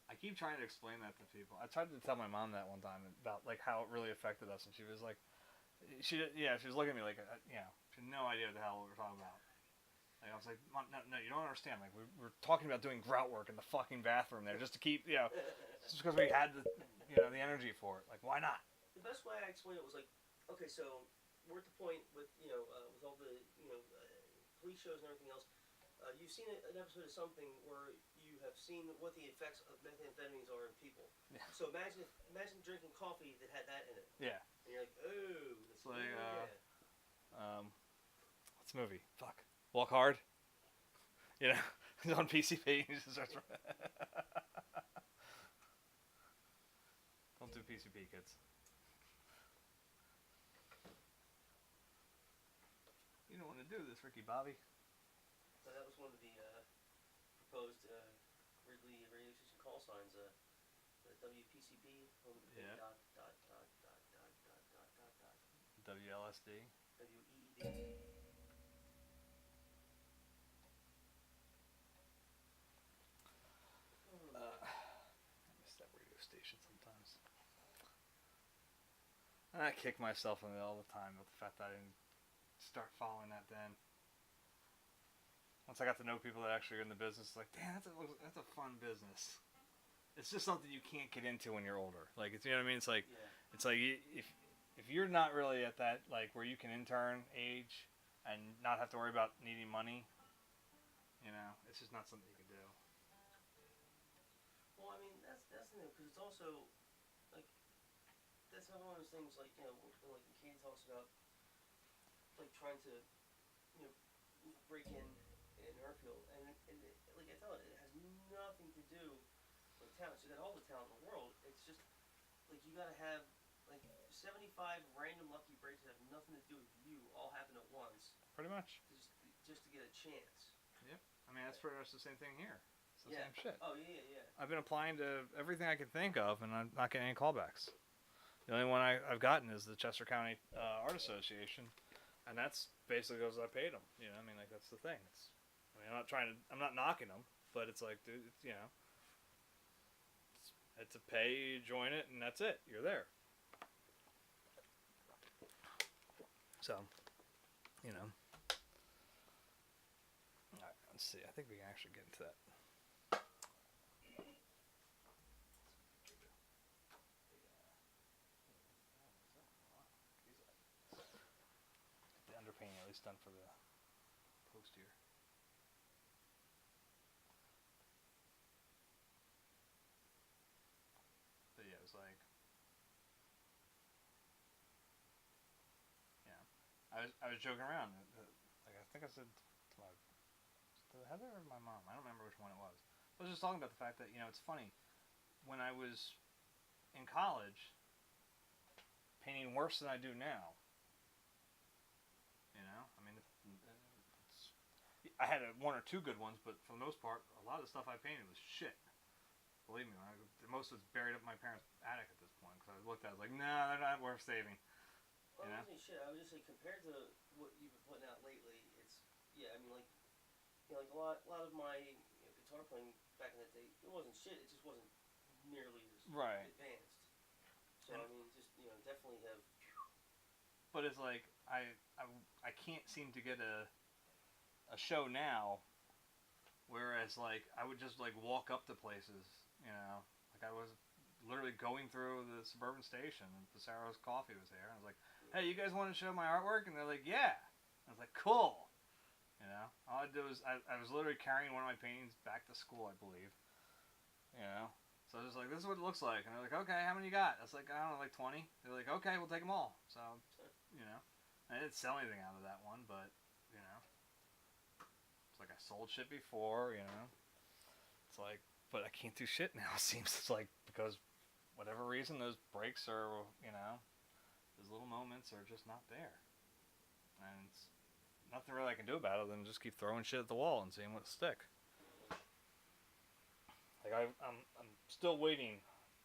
I keep trying to explain that to people. I tried to tell my mom that one time about like how it really affected us, and she was like, she was looking at me like, she had no idea what the hell we were talking about. Like, I was like, Mom, no, you don't understand. Like, we're talking about doing grout work in the fucking bathroom there just to keep, just because we had the energy for it. Like, why not?
The best way I explained it was like, okay, so we're at the point with, with all the, police shows and everything else. You've seen an episode of something where you have seen what the effects of methamphetamines are in people.
Yeah.
So imagine drinking coffee that had that in it,
Yeah.
and you're like, oh,
It's like
yeah.
what's the movie? Fuck. Walk Hard. You know, he's on PCP. He just starts. Don't do PCP, kids. You don't want to do this, Ricky Bobby.
So that was one of the proposed Wrigley radio station call signs. The WPCP,
Yeah.
dot dot dot dot dot dot dot dot dot
WLSD.
WEED.
I miss that radio station sometimes. And I kick myself in it all the time with the fact that I didn't start following that then. Once I got to know people that actually are in the business, like, damn, that's a fun business. It's just something you can't get into when you're older. Like, it's, you know what I mean? It's like,
Yeah.
it's like if you're not really at that, like, where you can intern age and not have to worry about needing money, you know, it's just not something you can do.
Well, I mean, that's the thing, because it's also like that's another one of those things. Like when like Katie talks about like trying to you know break in her field, and like I tell it, it has nothing to do with talent. She got all the talent in the world. It's just like you got to have like 75 random lucky breaks that have nothing to do with you all happen at once.
Pretty much.
Just to get a chance.
Yep. I mean, that's pretty much the same thing here. It's the
Yeah.
same shit.
Oh yeah.
I've been applying to everything I can think of, and I'm not getting any callbacks. The only one I've gotten is the Chester County Art Association, and that's basically because I paid them. You know, I mean, like that's the thing. I mean, I'm not knocking them, but it's like, dude, it's, you know, it's a pay, you join it, and that's it. You're there. So, you know. All right, let's see. I think we can actually get into that. The underpainting at least done for the post here. But yeah, it was like, yeah, I was joking around. Like I think I said to Heather or my mom. I don't remember which one it was. I was just talking about the fact that it's funny. When I was in college, painting worse than I do now. I mean, I had one or two good ones, but for the most part, a lot of the stuff I painted was shit. Believe me, most of it's buried up in my parents' attic at this point because I looked at it, I was like, nah, they're not worth saving.
Well, I wasn't shit. I would just say compared to what you've been putting out lately, it's I mean, like like a lot of my guitar playing back in the day, it wasn't shit. It just wasn't nearly as advanced. So I mean, just definitely have.
But it's like I can't seem to get a show now, whereas like I would just like walk up to places, like I was literally going through the suburban station and Passaro's Coffee was there, and I was like, hey, you guys want to show my artwork? And they're like, yeah. I was like, cool. All I did was I was literally carrying one of my paintings back to school, I believe. So I was just like, this is what it looks like. And they're like, okay, how many you got? I was like, I don't know, like 20. They're like, okay, we'll take them all. So, I didn't sell anything out of that one, but, it's like I sold shit before, It's like, but I can't do shit now. It seems it's like because whatever reason those breaks are, those little moments are just not there. And it's nothing really I can do about it than just keep throwing shit at the wall and seeing what stick. Like I'm still waiting.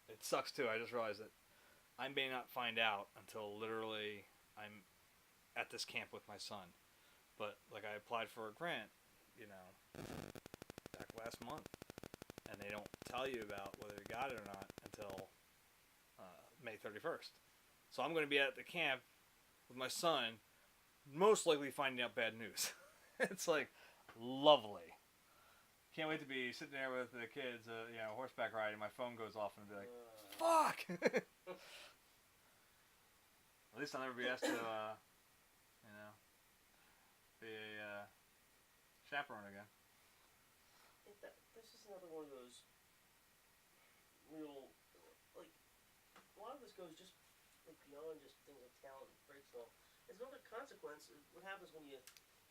It sucks too. I just realized that I may not find out until literally I'm at this camp with my son. But like I applied for a grant, back last month, and they don't tell you about whether you got it or not until May 31st. So I'm going to be at the camp with my son, most likely finding out bad news. It's like lovely. Can't wait to be sitting there with the kids, horseback riding. My phone goes off and be like, "Fuck!" At least I'll never be asked to, be a chaperone again.
This is another one of those real, like goes just like beyond just things like talent and breaks and all. There's another consequence. What happens when you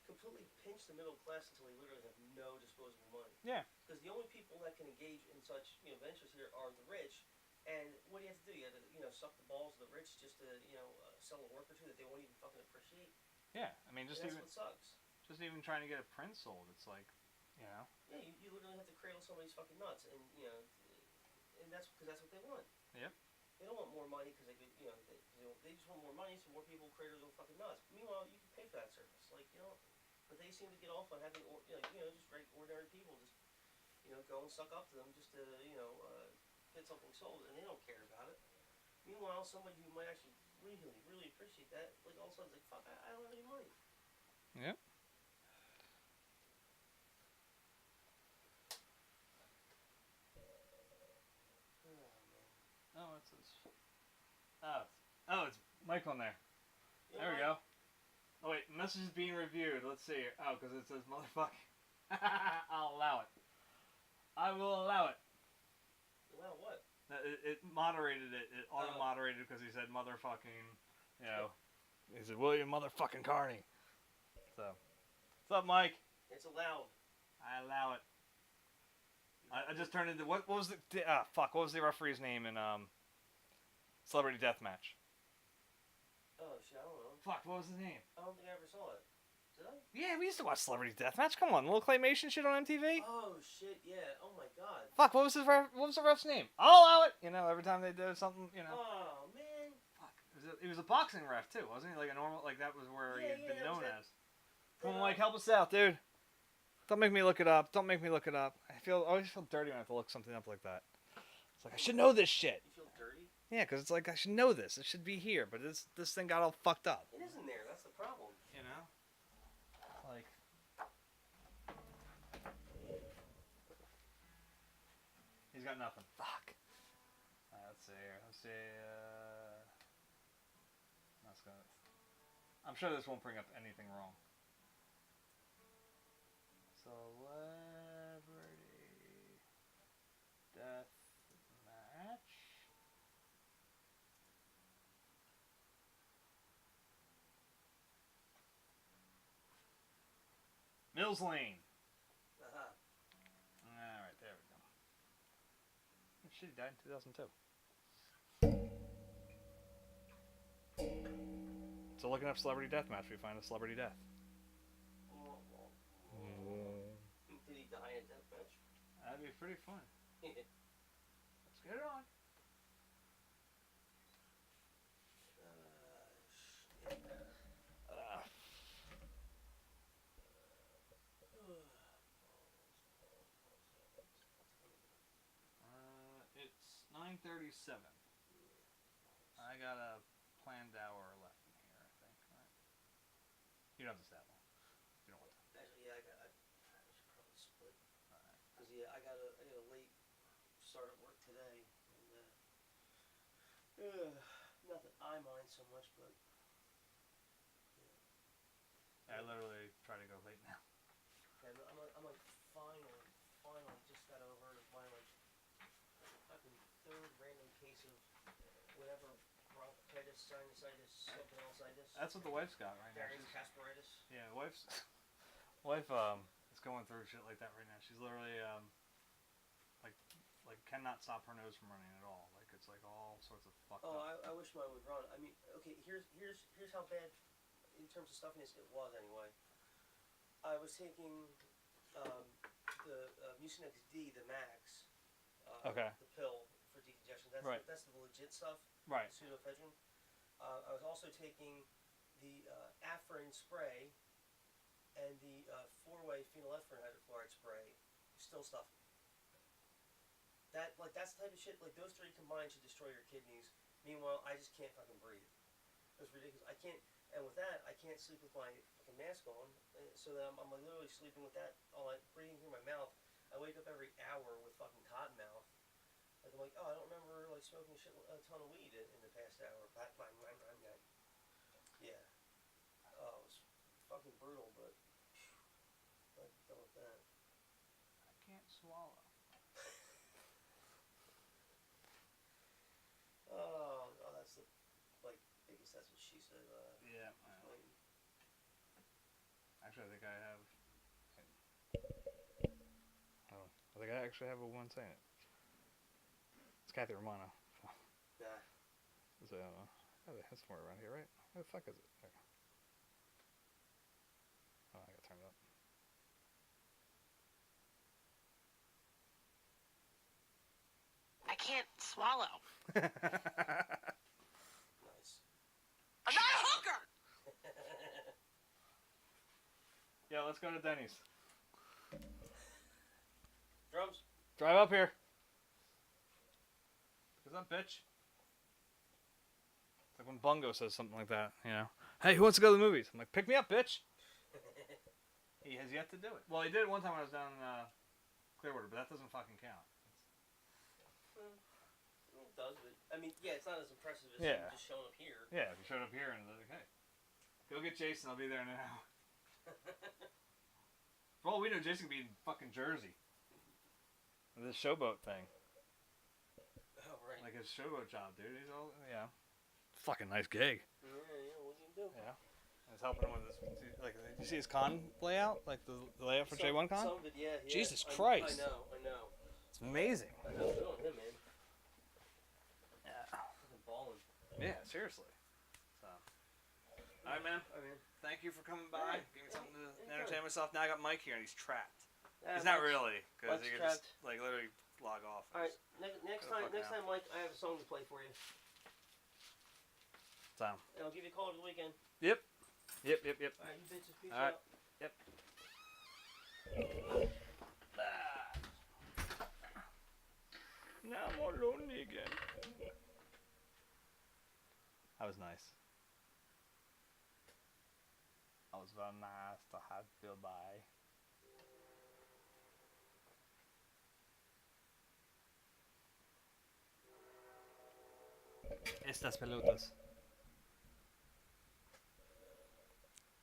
completely pinch the middle class until they literally have no disposable money?
Yeah.
Because the only people that can engage in such ventures here are the rich. And what do you have to do? You have to suck the balls of the rich just to sell a work or two that they won't even fucking appreciate.
Yeah, I mean,
And that's what sucks.
Just even trying to get a print sold, it's like,
Yeah, you literally have to cradle somebody's fucking nuts, and and that's because that's what they want.
Yep.
They don't want more money because they just want more money so more people cradle their fucking nuts. Meanwhile, you can pay for that service, but they seem to get off on having just ordinary people just go and suck up to them just to get something sold, and they don't care about it. Meanwhile, somebody who might actually really really appreciate that, like all of a sudden, is like, fuck, I don't have any money.
Yep. Oh, it's this. It's Michael in there. There we go. Oh wait, message is being reviewed. Let's see. Oh, because it says motherfucking. I'll allow it. I will allow it.
Allow what?
It moderated it. It auto moderated because he said motherfucking. He said William motherfucking Carney. So, what's up, Mike?
It's allowed.
I allow it. I just turned into what was the what was the referee's name in Celebrity Deathmatch?
Oh shit, I don't know.
Fuck, what was his name?
I don't think I ever saw it. Did I?
Yeah, we used to watch Celebrity Deathmatch. Come on, little claymation shit on MTV.
Oh shit, yeah. Oh my god.
Fuck, what was the ref's name? I'll allow it. Every time they did something,
Oh man.
Fuck, he was a boxing ref too, wasn't he? Like a normal, like that was where he'd been known as. Come on, Mike, help us out, dude. Don't make me look it up. Don't make me look it up. I always feel dirty when I have to look something up like that. It's like I should know this shit.
You feel dirty?
Yeah, because it's like I should know this. It should be here, but this thing got all fucked up.
It isn't there. That's the problem.
Like. He's got nothing. Fuck. Let's see here. Let's see. That's gonna. I'm sure this won't bring up anything wrong. Celebrity death match. Mills Lane. Alright, there we go. Oh, shit, he died in 2002. So looking up celebrity death match, we find a celebrity death.
Did he die in a death match?
That'd be pretty fun. Let's get it on. It's 9:37. I got a planned hour left in here, I think. Right? You don't have to stay that long. You don't want to.
Actually, yeah, I should probably split.
Alright.
Because I got a late start at work today, and not that I mind so much, but
I literally try to go late now.
yeah, I'm like finally just got over my fucking third random case of whatever bronchitis, sinusitis, something else
That's what the wife's got right now.
Variant Casperitis.
Yeah, wife is going through shit like that right now. She's literally like cannot stop her nose from running at all. Like it's like all sorts of fucked up.
I wish mine would run. I mean, okay, here's how bad in terms of stuffiness it was anyway. I was taking the Mucinex D, the Max.
Okay.
The pill for decongestion. That's
right.
That's the legit stuff.
Right.
Pseudoephedrine. I was also taking the Afrin spray and the 4-way phenylephrine hydrochloride spray. Still stuffing. That's the type of shit. Like those three combined should destroy your kidneys. Meanwhile, I just can't fucking breathe. It's ridiculous. I can't. And with that, I can't sleep with my fucking mask on. So that I'm like literally sleeping with that all night, breathing through my mouth. I wake up every hour with fucking cotton mouth. Like I'm like, oh, I don't remember like smoking a ton of weed in the past hour. Yeah. Oh, it was fucking brutal, but I'm done with that.
I can't swallow.
Oh, that that's what she said.
Yeah.
Explained.
Actually, I think I have. Oh, I think I actually have a one saying it. It's Kathy Romano.
Nah.
It's somewhere around here, right? Where the fuck is it? There. Oh, I gotta turn it up.
I can't swallow.
Nice.
I'm not a hooker!
Yeah, let's go to Denny's.
Drums.
Drive up here. What's up, bitch? It's like when Bungo says something like that, you know. Hey, who wants to go to the movies? I'm like, pick me up, bitch. He has yet to do it. Well, he did it one time when I was down in Clearwater, but that doesn't fucking count.
It does, but I mean, yeah, it's not as impressive as
Yeah.
him just showing up here.
Yeah, if you showed up here and like, hey, go get Jason. I'll be there in an hour. For all we know, Jason could be in fucking Jersey. With this showboat thing.
Oh, right.
Like his showboat job, dude. He's all, yeah. Fucking nice gig.
Yeah, what are you gonna do?
Yeah. I was helping him with this. Like, did you see his con layout? Like the layout for J1 Con?
Some of it, yeah.
Jesus Christ.
I know.
It's amazing.
I know. Good on him, man.
Yeah.
Fucking balling.
Yeah, seriously. So. Alright, man.
All right, man.
Thank you for coming by.
Alright.
Give me something to
Anytime.
entertain myself. Now I got Mike here and he's trapped.
Yeah,
He's not
Mike's-
really, because
Mike's
he can just like literally log off.
All right. Next
Go
time,
fuck now.
Mike, I have a song to play for you,
So.
and I'll give you a call over the weekend.
Yep.
All right, you bitches, peace
All right.
out.
Yep. Now I'm all lonely again. That was nice. That was very nice to have you by. Estas pelotas.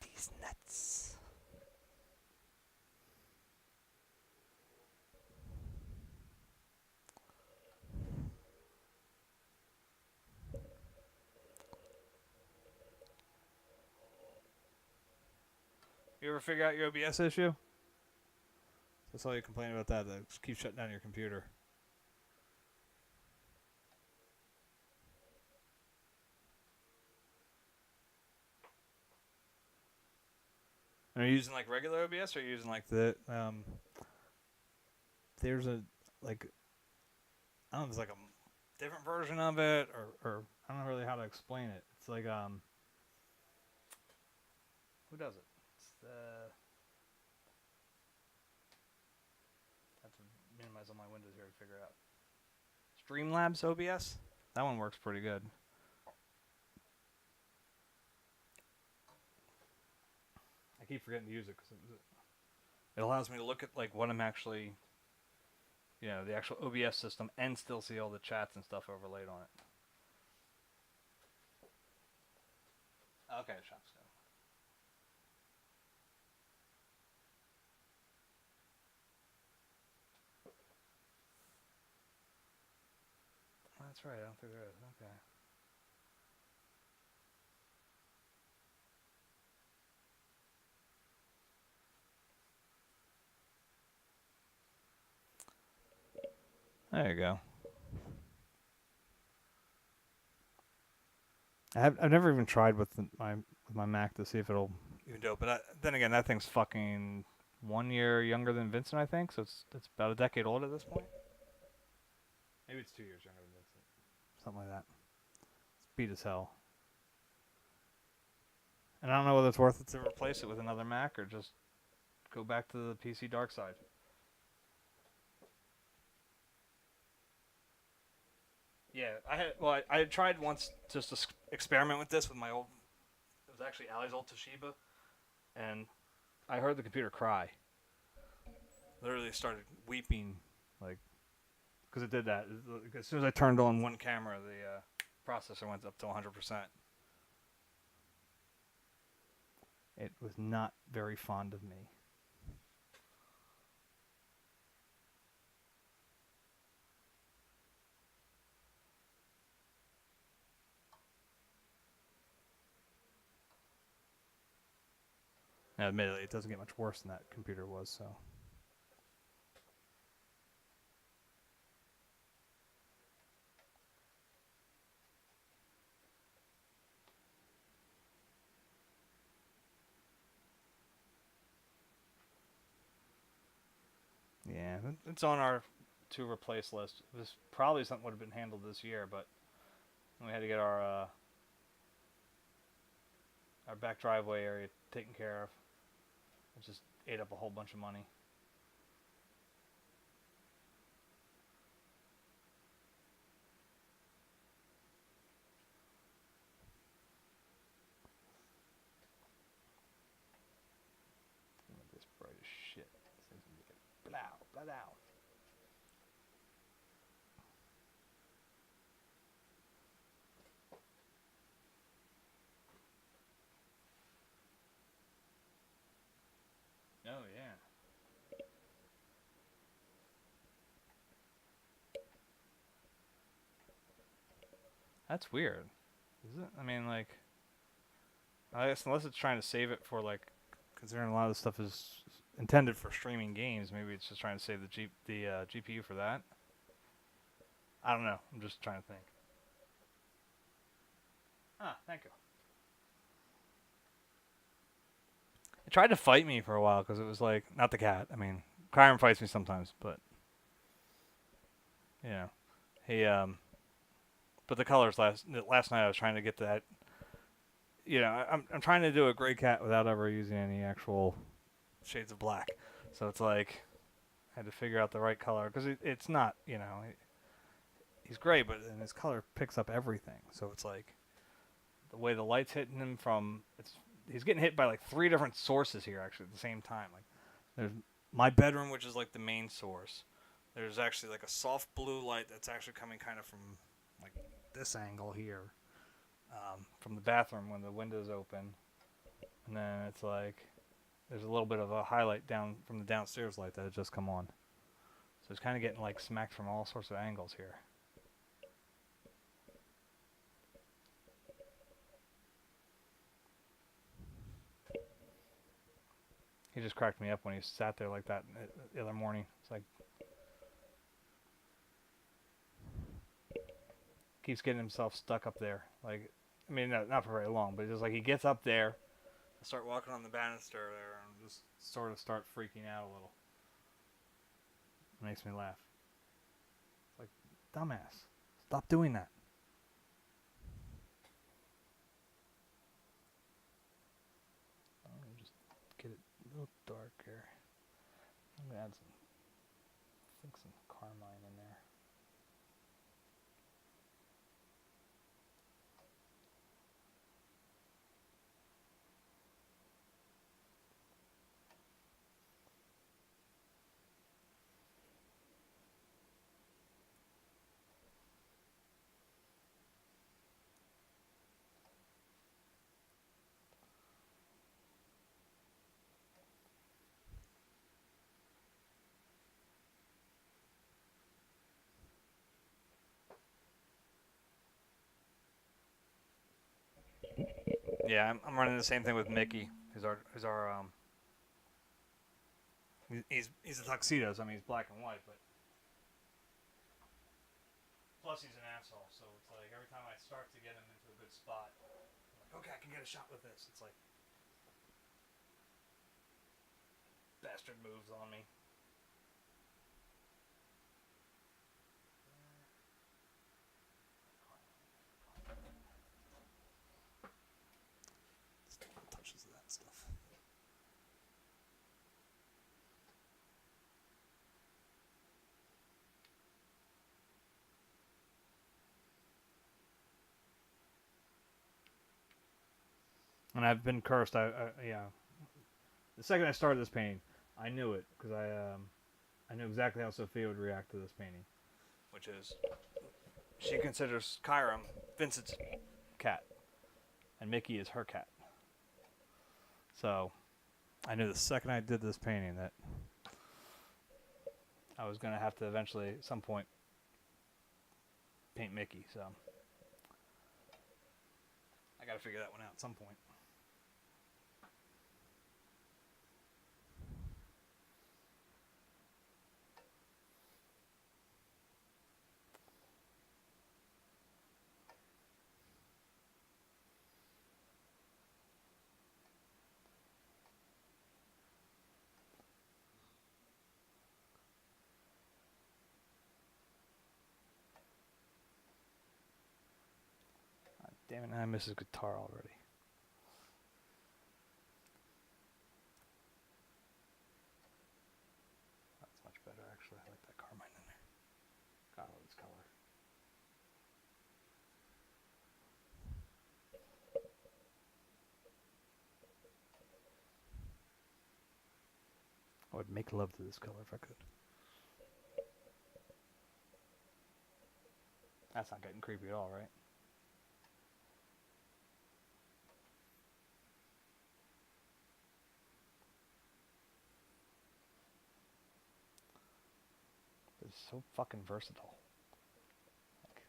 These nuts. You ever figure out your OBS issue? That's all you complain about that. Just keep shutting down your computer. Are you using like regular OBS or are you using like the there's a like I don't know if it's like a different version of it or I don't know really how to explain it. It's like who does it? It's the I have to minimize all my windows here to figure it out. Streamlabs OBS? That one works pretty good. I keep forgetting to use it because it allows me to look at like what I'm actually, you know, the actual OBS system and still see all the chats and stuff overlaid on it. Okay, shop's go. That's right, I don't think there is. Okay. There you go. I've never even tried with my Mac to see if it'll even do it. But then again, that thing's fucking 1 year younger than Vincent, I think. So it's about a decade old at this point. Maybe it's 2 years younger than Vincent. Something like that. It's beat as hell. And I don't know whether it's worth it to replace it with another Mac or just go back to the PC dark side. Yeah, I had tried once just to experiment with this with my old. It was actually Ali's old Toshiba, and I heard the computer cry. Literally started weeping, like, because it did that. As soon as I turned on one camera, the processor went up to 100%. It was not very fond of me. Now, admittedly, it doesn't get much worse than that computer was, so. Yeah, it's on our to replace list. This probably something would have been handled this year, but we had to get our back driveway area taken care of. It just ate up a whole bunch of money. Make this bright as shit. This thing's gonna be like blow, blow. Oh yeah. That's weird. Is it? I mean, like, I guess unless it's trying to save it for like, considering a lot of the stuff is intended for streaming games, maybe it's just trying to save the GPU for that. I don't know. I'm just trying to think. Ah, thank you. It tried to fight me for a while because it was like, not the cat. I mean, Kyurem fights me sometimes, but you know, he but the colors last night I was trying to get that. You know, I'm trying to do a gray cat without ever using any actual shades of black. So it's like I had to figure out the right color because it's not, you know, he's gray, but then his color picks up everything. So it's like the way the light's hitting him from he's getting hit by like 3 different sources here actually at the same time. Like there's my bedroom, which is like the main source. There's actually like a soft blue light that's actually coming kind of from like this angle here, from the bathroom when the window's open, and then it's like there's a little bit of a highlight down from the downstairs light that had just come on. So it's kind of getting like smacked from all sorts of angles here. He just cracked me up when he sat there like that the other morning. It's like keeps getting himself stuck up there. Like, I mean, not for very long, but it's just like he gets up there, start walking on the banister there, and just sort of start freaking out a little. It makes me laugh. It's like, dumbass, stop doing that. Just get it a little darker. I'm gonna add some carmine in there. Yeah, I'm running the same thing with Mickey. He's a tuxedo. So I mean, he's black and white, but plus he's an asshole. So it's like every time I start to get him into a good spot, I'm like, okay, I can get a shot with this. It's like bastard moves on me. Touches of that stuff. And I've been cursed. Yeah. The second I started this painting, I knew it because I knew exactly how Sophia would react to this painting, which is she considers Kyurem Vincent's cat, and Mickey is her cat. So I knew the second I did this painting that I was going to have to eventually, at some point, paint Mickey. So I got to figure that one out at some point. Damn it, I miss his guitar already. That's much better, actually. I like that carmine in there. God, I love this color. I would make love to this color if I could. That's not getting creepy at all, right? It's so fucking versatile. Like,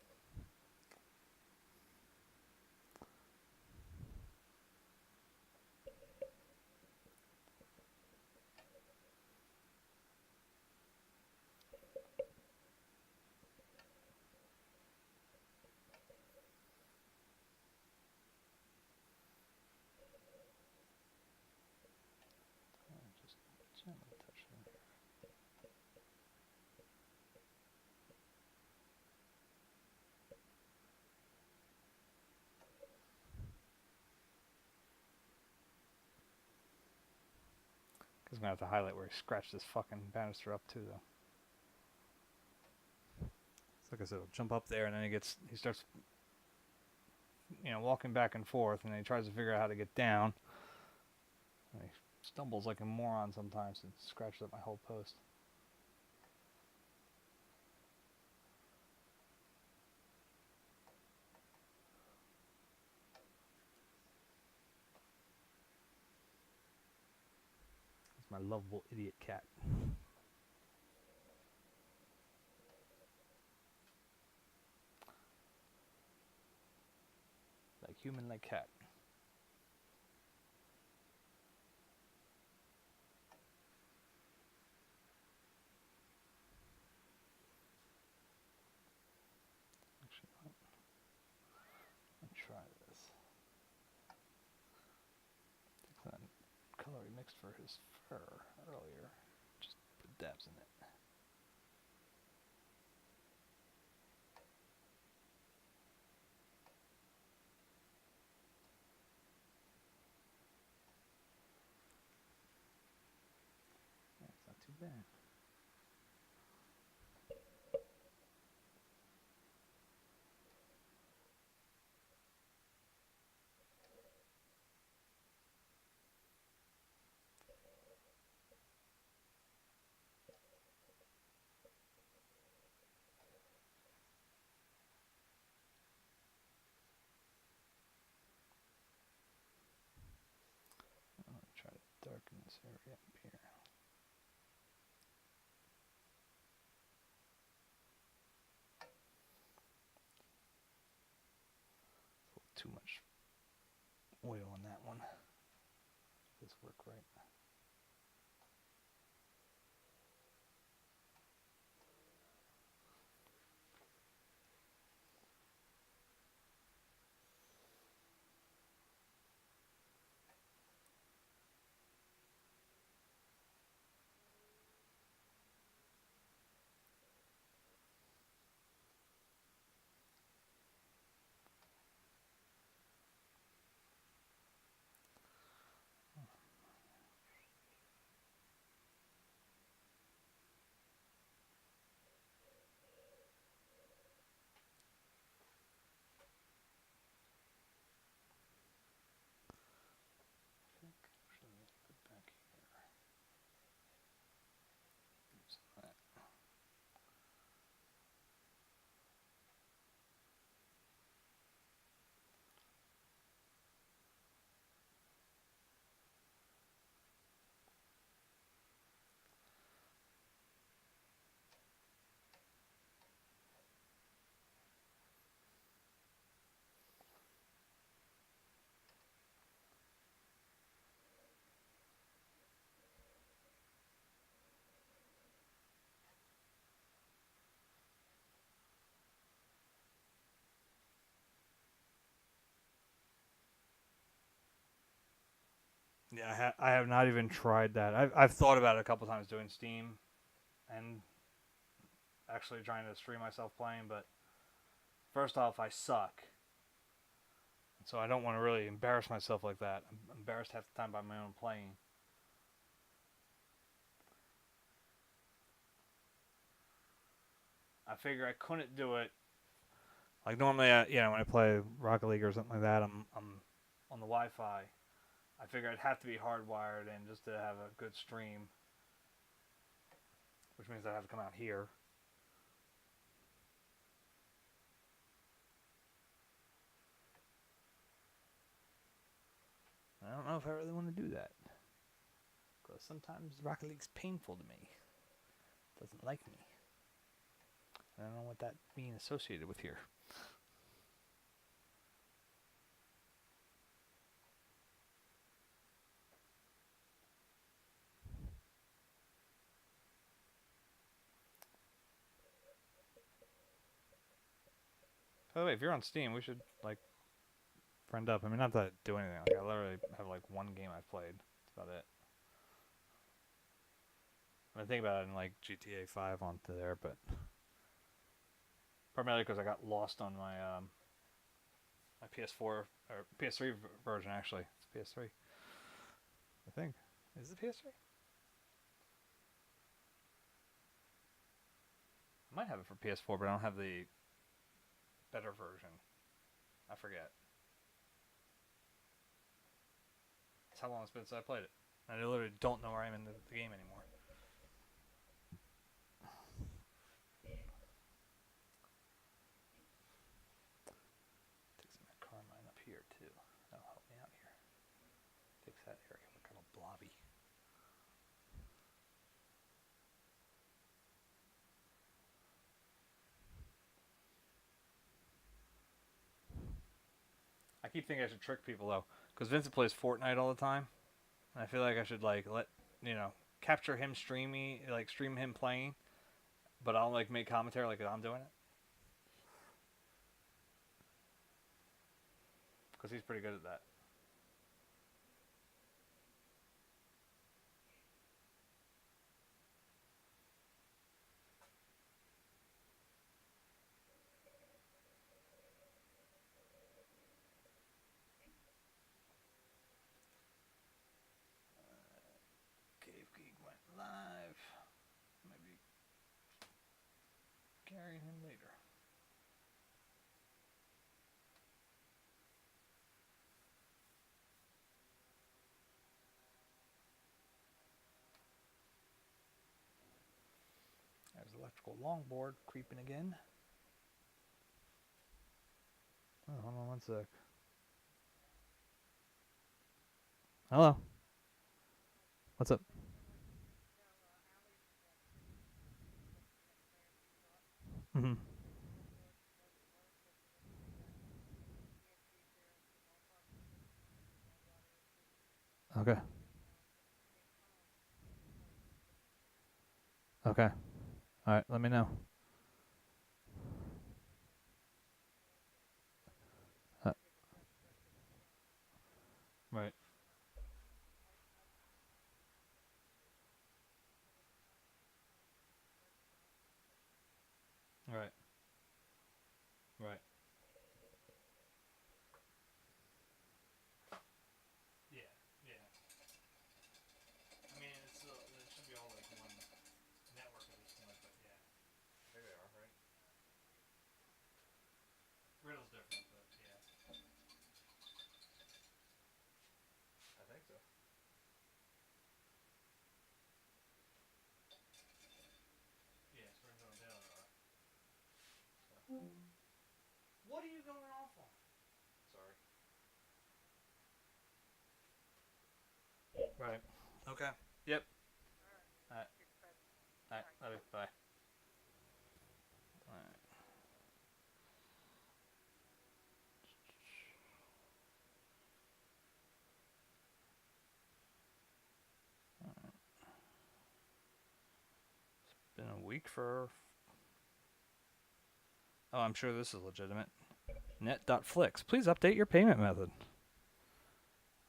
just gently touch it in here. Because I'm going to have to highlight where he scratched this fucking banister up too, though. It's like I said, he'll jump up there and then he starts, walking back and forth, and then he tries to figure out how to get down. And he stumbles like a moron sometimes and scratches up my whole post. It's my lovable idiot cat. Like human, like cat. Actually, let me try this. Take that color he mixed for his fur earlier. Just put dabs in it. Yeah, it's not too bad. I'm going to try to darken this area up here. It's a little too much oil on that one. Does this work right? I think actually let's put back here. Use that. Yeah, I have not even tried that. I've thought about it a couple times doing Steam, and actually trying to stream myself playing. But first off, I suck. So I don't want to really embarrass myself like that. I'm embarrassed half the time by my own playing. I figure I couldn't do it. Like normally, when I play Rocket League or something like that, I'm on the Wi-Fi. I figure I'd have to be hardwired in just to have a good stream, which means I have to come out here. I don't know if I really want to do that. Because sometimes Rocket League's painful to me. It doesn't like me. I don't know what that being associated with here. By the way, if you're on Steam, we should, like, friend up. I mean, not that I do anything. Like, I literally have, like, one game I've played. That's about it. I think about it in, like, GTA 5 onto there, but primarily because I got lost on my my PS4 or PS3 version. Actually, it's PS3. I think is it PS3? I might have it for PS4, but I don't have the better version. I forget. That's how long it's been since I played it. I literally don't know where I am in the game anymore. Take some of that Carmine up here too. That'll help me out here. Fix that area. Look kind of blobby. I keep thinking I should trick people though, because Vincent plays Fortnite all the time, and I feel like I should like let capture him stream him playing, but I'll like make commentary like I'm doing it, because he's pretty good at that. Cave Geek went live. Maybe carrying him later. There's electrical longboard creeping again. Oh, hold on one sec. Hello. What's up? Mm-hmm. Okay. Okay. All right. Let me know. Uh, right. Right. Right. Yeah. Yeah. I mean, it should be all like one network at this point, but yeah. There they are, right? Riddle's different, but yeah. I think so. Yeah, Springs on down are. So. What are you going off on? Sorry. Right. Okay. Yep. Alright. Alright. Love you. Bye. Alright. It's been a week for. Oh, I'm sure this is legitimate. Net.flix. Please update your payment method.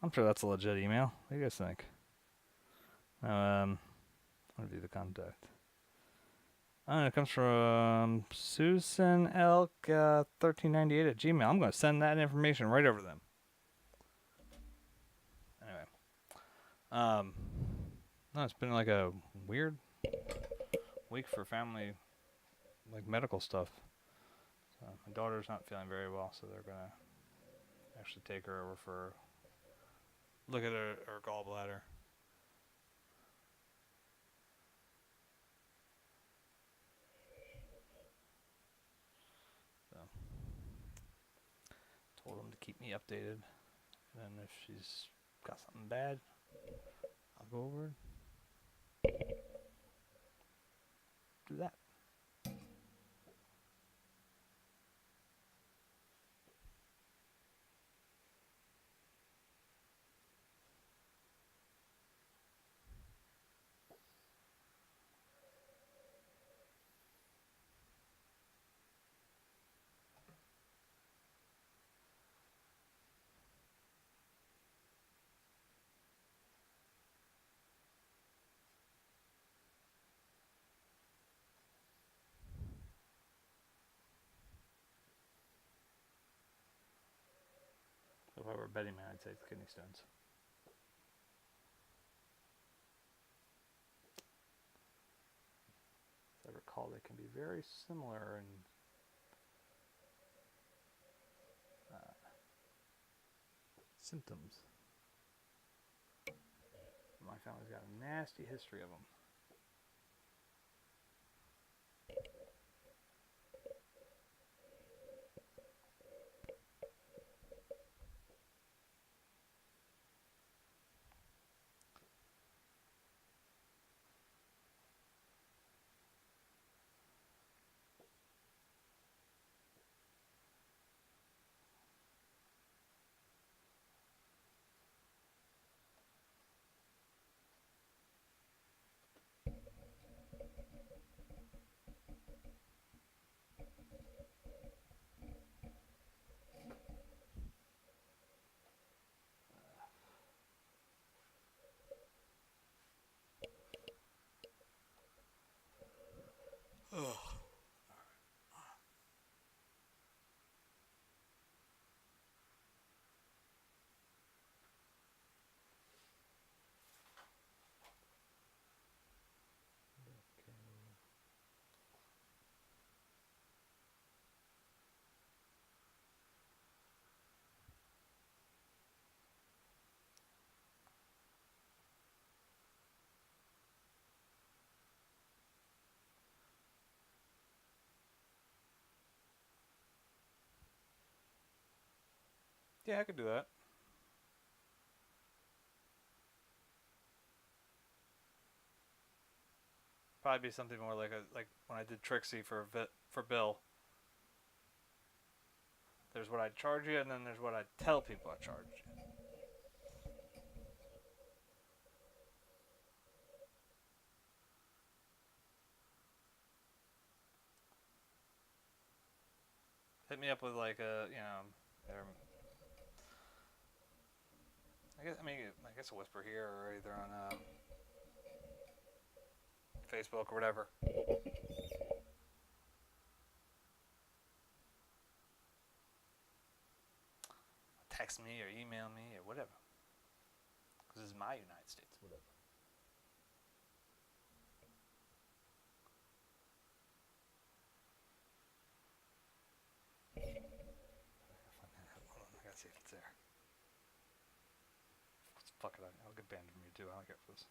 I'm sure that's a legit email. What do you guys think? Let me view the contact. It comes from Susan Elk 1398 at Gmail. I'm going to send that information right over to them. No, it's been like a weird week for family, like medical stuff. My daughter's not feeling very well, so they're gonna actually take her over for look at her gallbladder. So told them to keep me updated, and then if she's got something bad, I'll go over and do that. So if I were a betting man, I'd say it's kidney stones. As I recall, they can be very similar in symptoms. My family's got a nasty history of them. Yeah, I could do that. Probably be something more like when I did Trixie for Bill. There's what I charge you, and then there's what I tell people I charge you. Hit me up with like a I guess a whisper here or either on Facebook or whatever. Text me or email me or whatever. Because this is my United States. Whatever. Hold on, I gotta see if it's there. Fuck it, I'll get banned from you too. I don't care for this.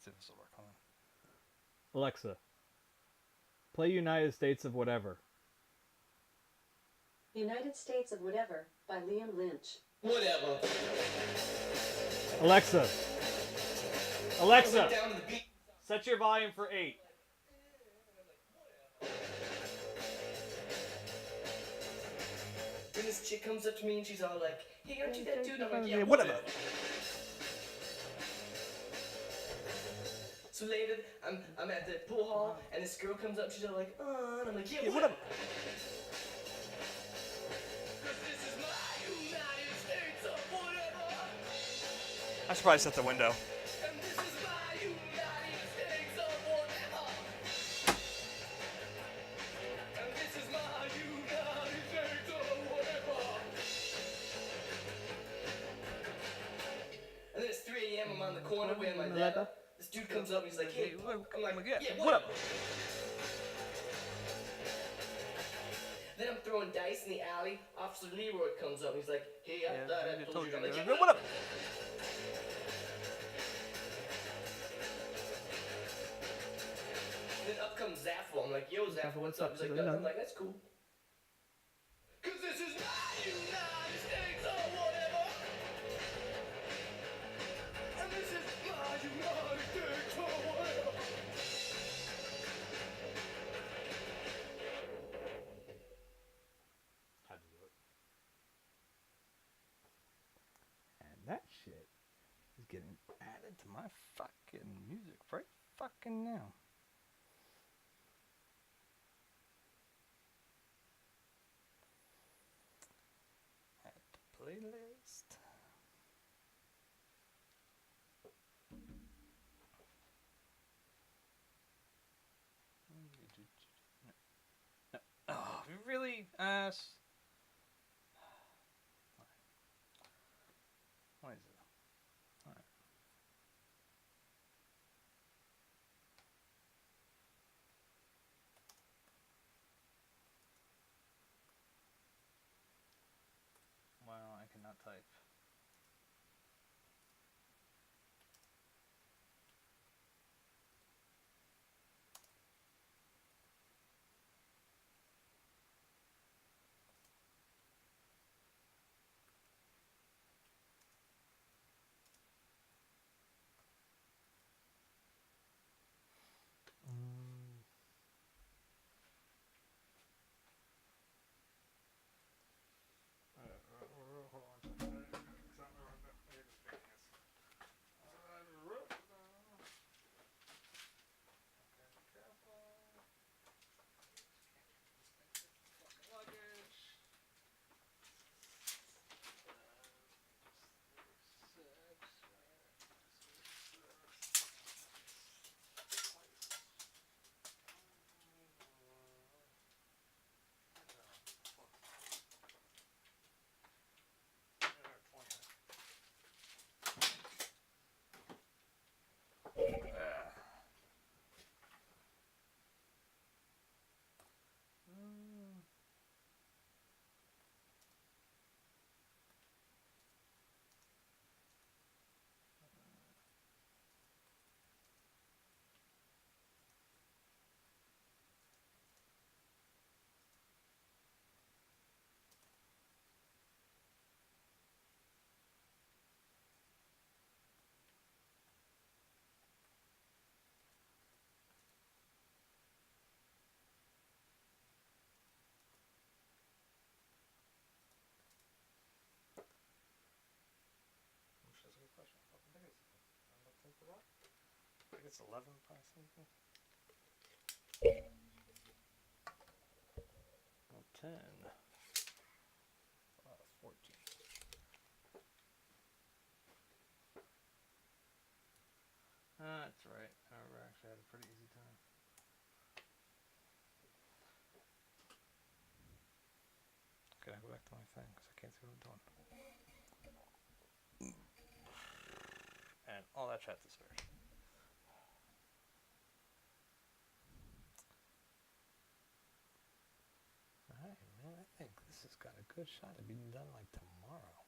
Let's see if this will work. Hold on.
Alexa, play United States of Whatever.
United States of Whatever by Liam Lynch.
Whatever.
Alexa,
Down to the beat.
set your volume for 8.
Then this chick comes up to me and she's all like, "Hey, aren't you that dude?" I'm like, "Yeah,
Whatever.
So later, I'm at the pool hall and this girl comes up. She's all like, "Oh," and I'm like, "Yeah,
Whatever.
This is my United States of whatever.
I should probably set the window.
And this is my United States of whatever. And this is my United States of whatever. And then it's 3 a.m. I'm on the corner wearing my leather. This dude comes up and he's like, "Hey," I'm like, "Yeah, whatever." Then I'm throwing dice in the alley. Officer Leroy comes up and he's like, "Hey, I thought I told you." I'm like, "Yeah,
Whatever.
And then up comes Zaffo. I'm like, "Yo, Zaffo, what's up?" He's like, "Nothing." I'm like, "That's cool." Cause this is my United States or whatever. And this is my United States or whatever.
Had to do it. And that shit
Is getting added to my fucking music right fucking now. Add to playlist. No. Oh, really? What is it? Alright. Well, I cannot type. That's a good question. How big is it? About 10 per rock? I think it's 11 by something. Well, 10. 14. That's right. I actually had a pretty easy time. Okay, go back to my thing because I can't see what I'm doing. And all that chat disappeared. Alright, man, I think this has got a good shot of being done like tomorrow.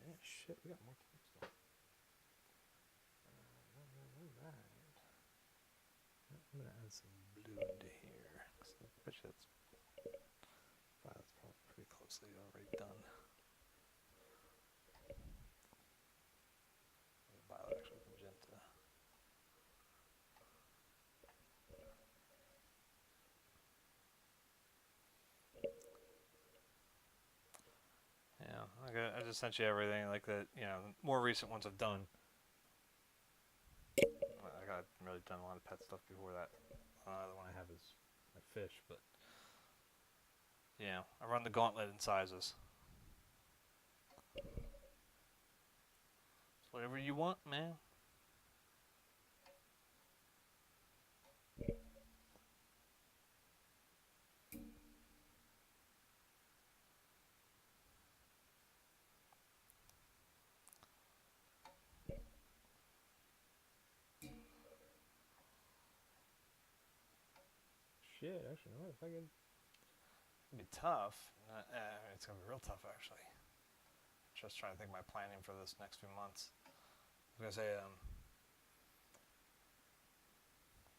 Yeah, shit, we got more time still. I'm gonna add some blue into here. Cause I bet you that's violet's probably pretty closely already done. Violet actually with magenta. Yeah, I just sent you everything like that. You know, more recent ones I've done. I got really done a lot of pet stuff before that. The one I have is my fish, but yeah, I run the gauntlet in sizes. It's whatever you want, man.
Shit, actually, what if I could...
It'd be tough. It's gonna be real tough, actually. Just trying to think of my planning for this next few months. I was gonna say,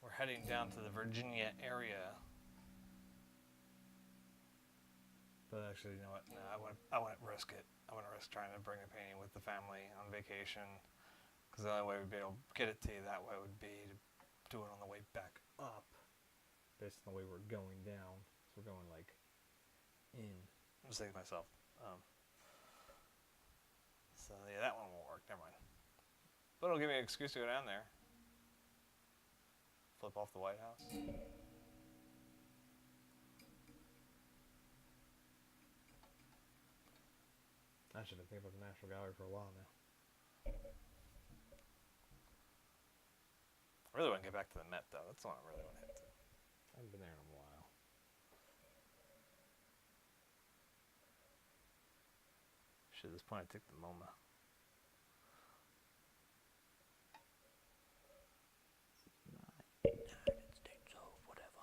we're heading down to the Virginia area. But actually, you know what? No, I wouldn't risk it. I wouldn't risk trying to bring a painting with the family on vacation. Because the only way we'd be able to get it to you that way would be to do it on the way back up.
Based on the way we're going down. So we're going, like, in.
I'm just thinking to myself. So, yeah, that one won't work. Never mind. But it'll give me an excuse to go down there. Flip off the White House.
I should have been thinking about the National Gallery for a while now.
I really want to get back to the Met, though. That's the one I really want to hit to.
I haven't been there in a while.
Shit, at this point, I take the MoMA. United States of whatever.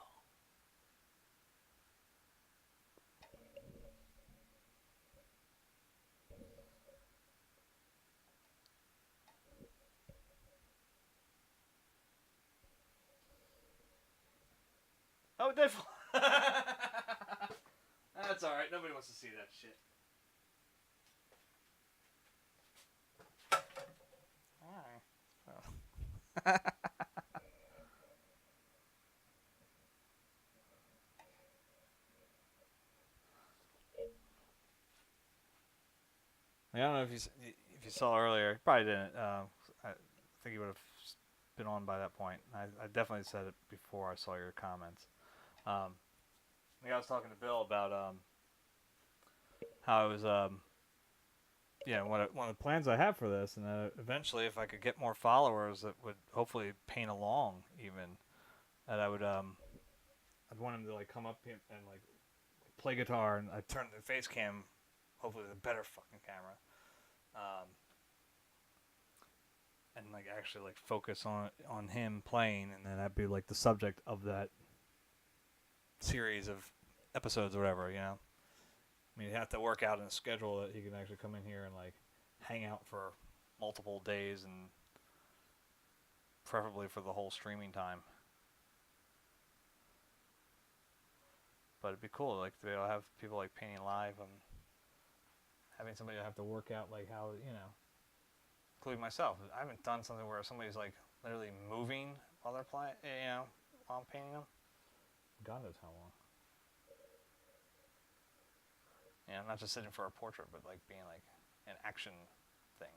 Oh, it did. That's all right. Nobody wants to see that shit. I don't know if you saw earlier. You probably didn't. I think you would have been on by that point. I definitely said it before I saw your comments. I think I was talking to Bill about how I was one of the plans I have for this, and eventually, if I could get more followers that would hopefully paint along, even that I would I'd want him to like come up and like play guitar, and I'd turn the face cam, hopefully with a better fucking camera, and like actually like focus on him playing, and then that'd be like the subject of that series of episodes or whatever, you know. I mean, you have to work out in a schedule that he can actually come in here and like hang out for multiple days, and preferably for the whole streaming time. But it'd be cool, like, to be able to have people like painting live, and having somebody have to work out like how, you know, including myself. I haven't done something where somebody's like literally moving while they're playing, you know, while I'm painting them.
God knows how long.
You know, not just sitting for a portrait, but like being like an action thing.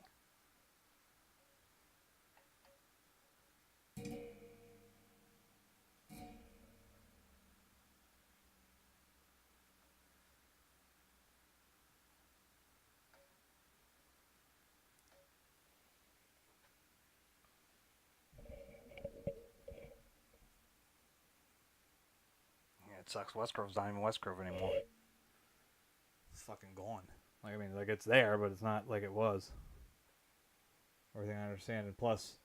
Yeah, it sucks. Westgrove's not even Westgrove anymore. It's fucking gone. Like, I mean, like, it's there, but it's not like it was. Everything I understand. And plus,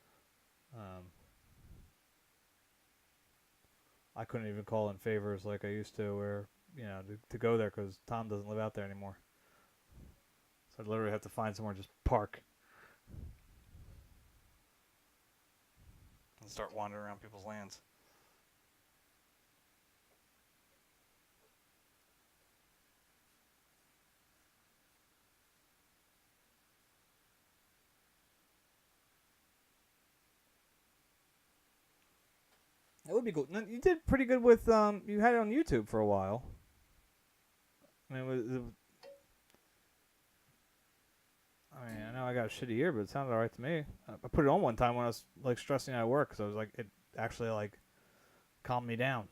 I couldn't even call in favors like I used to, where, you know, to go there, because Tom doesn't live out there anymore. So I'd literally have to find somewhere and just park. And start wandering around people's lands. would be cool. No, you did pretty good with you had it on YouTube for a while. I mean, I know I got a shitty ear, but it sounded alright to me. I put it on one time when I was like stressing out at work, because I was like, it actually like calmed me down.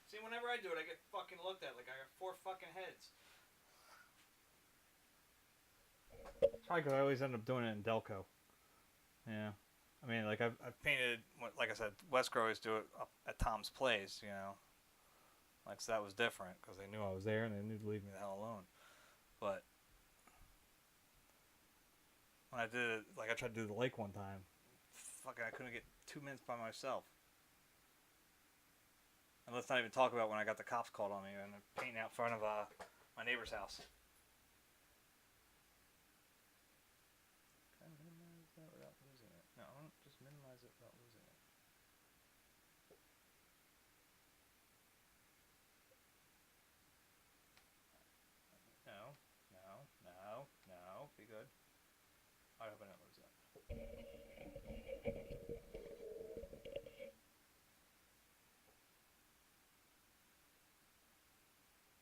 See, whenever I do it, I get fucking looked at like I got 4 fucking heads. Probably because I always end up doing it in Delco. Yeah. I mean, like, I've painted, like I said, Wesker always do it up at Tom's Place, you know. Like, so that was different because they knew I was there and they knew to leave me the hell alone. But when I did it, like, I tried to do the lake one time. Fucking, I couldn't get 2 minutes by myself. And let's not even talk about when I got the cops called on me and they're painting out front of my neighbor's house. Can I minimize that without losing it? No, I don't just minimize it without losing it. No, no, no, no. Be good. I hope I don't lose that.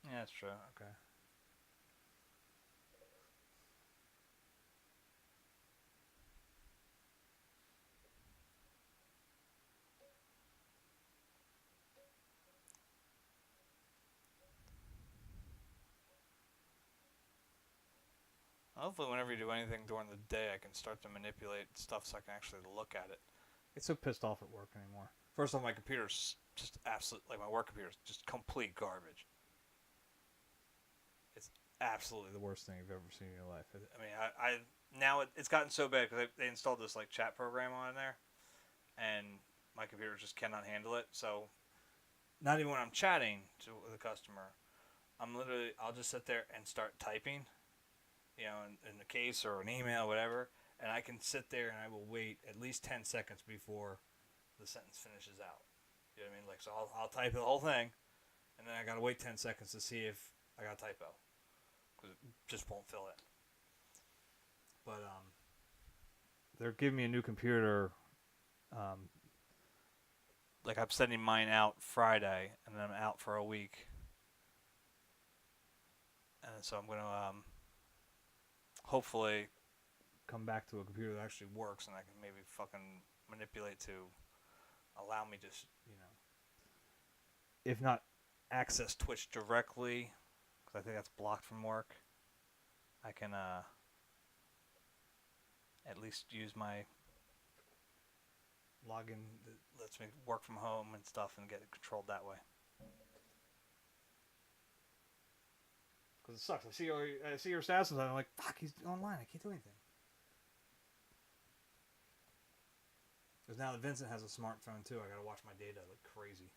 Yeah, that's true. Okay. Hopefully, whenever you do anything during the day, I can start to manipulate stuff so I can actually look at it. I get so pissed off at work anymore. First off, my computer's just absolute, like my work computer's just complete garbage. It's absolutely the worst thing you've ever seen in your life. I mean, I now it's gotten so bad because they installed this like chat program on there, and my computer just cannot handle it. So, not even when I'm chatting to the customer, I'll just sit there and start typing, you know, in the case or an email, whatever, and I can sit there and I will wait at least 10 seconds before the sentence finishes out. You know what I mean? Like, so I'll type the whole thing, and then I gotta wait 10 seconds to see if I got a typo, because it just won't fill in. But they're giving me a new computer. Like, I'm sending mine out Friday, and then I'm out for a week, and so I'm gonna hopefully come back to a computer that actually works, and I can maybe fucking manipulate to allow me to, you know, if not access Twitch directly, because I think that's blocked from work, I can at least use my login that lets me work from home and stuff and get it controlled that way. Because it sucks. I see your stats and I'm like, fuck, he's online. I can't do anything. Because now that Vincent has a smartphone too, I gotta watch my data like crazy.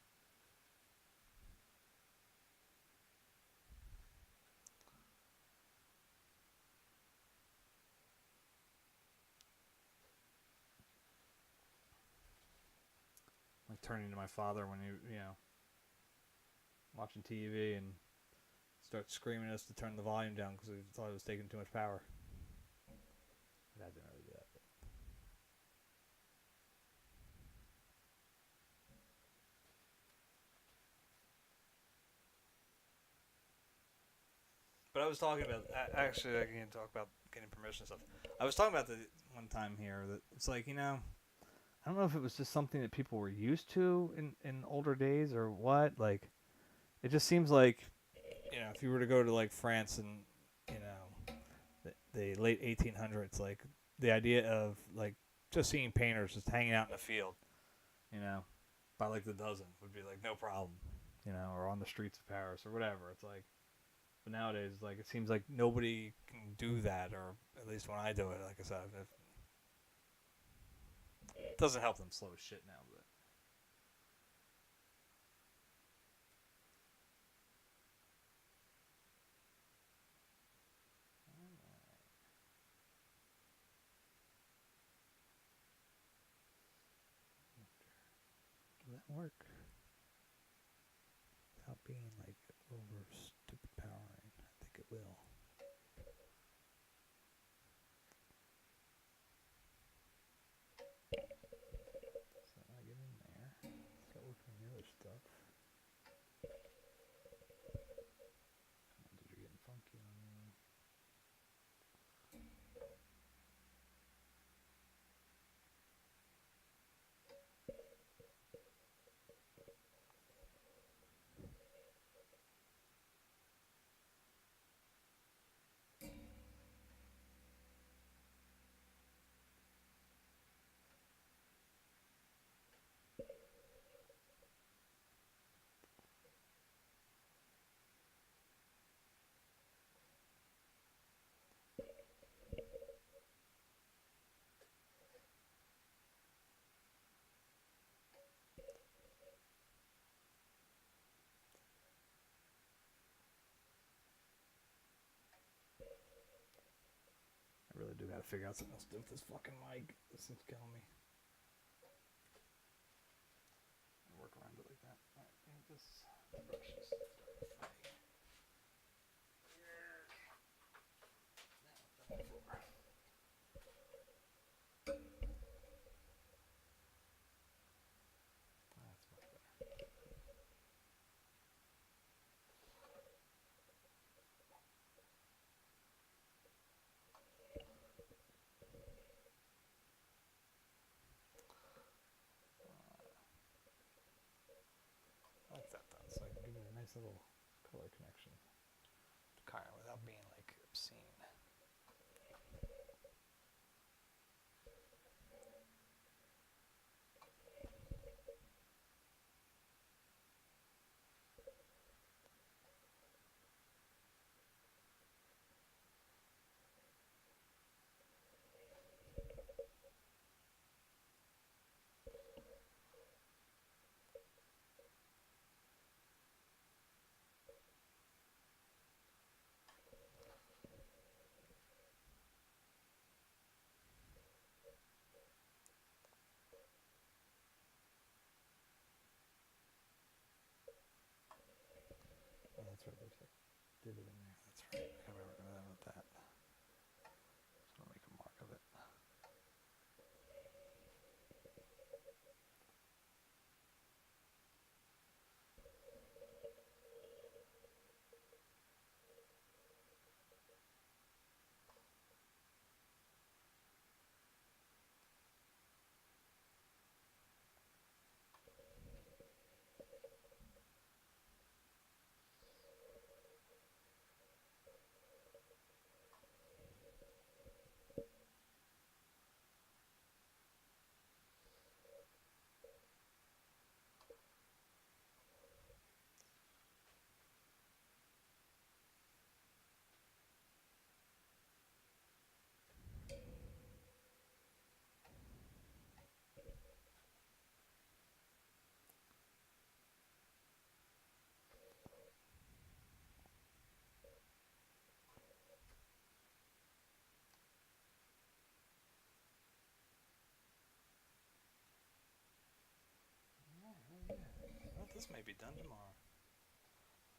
Like turning to my father when you know, watching TV and start screaming at us to turn the volume down because he thought it was taking too much power. Dad didn't really do that. But I was talking about, actually, I can talk about getting permission and stuff. I was talking about the one time here that it's like, you know, I don't know if it was just something that people were used to in older days or what. Like, it just seems like, you know, if you were to go to like France and, you know, the late 1800s, like the idea of like just seeing painters just hanging out in the field, you know, by like the dozen would be like no problem, you know, or on the streets of Paris or whatever. It's like, but nowadays, like, it seems like nobody can do that, or at least when I do it, like I said, it doesn't help them slow as shit now, but. work without being like over stupid powering? I think it will. So I get in there, start working on the other stuff. Come on, dude, you're getting funky on me. I really do gotta figure out something else to do with this fucking mic. This thing's killing me. I'll work around it like that. Alright, I think this brush is starting to fray. Now, it's on the floor. That's much better. I like that done, so I can give it a nice little color connection to Kyurem without being like obscene. Oh, that's right, there's like divot in there. That's right, I gotta be working with that. Just wanna make a mark of it. Well, this may be done tomorrow.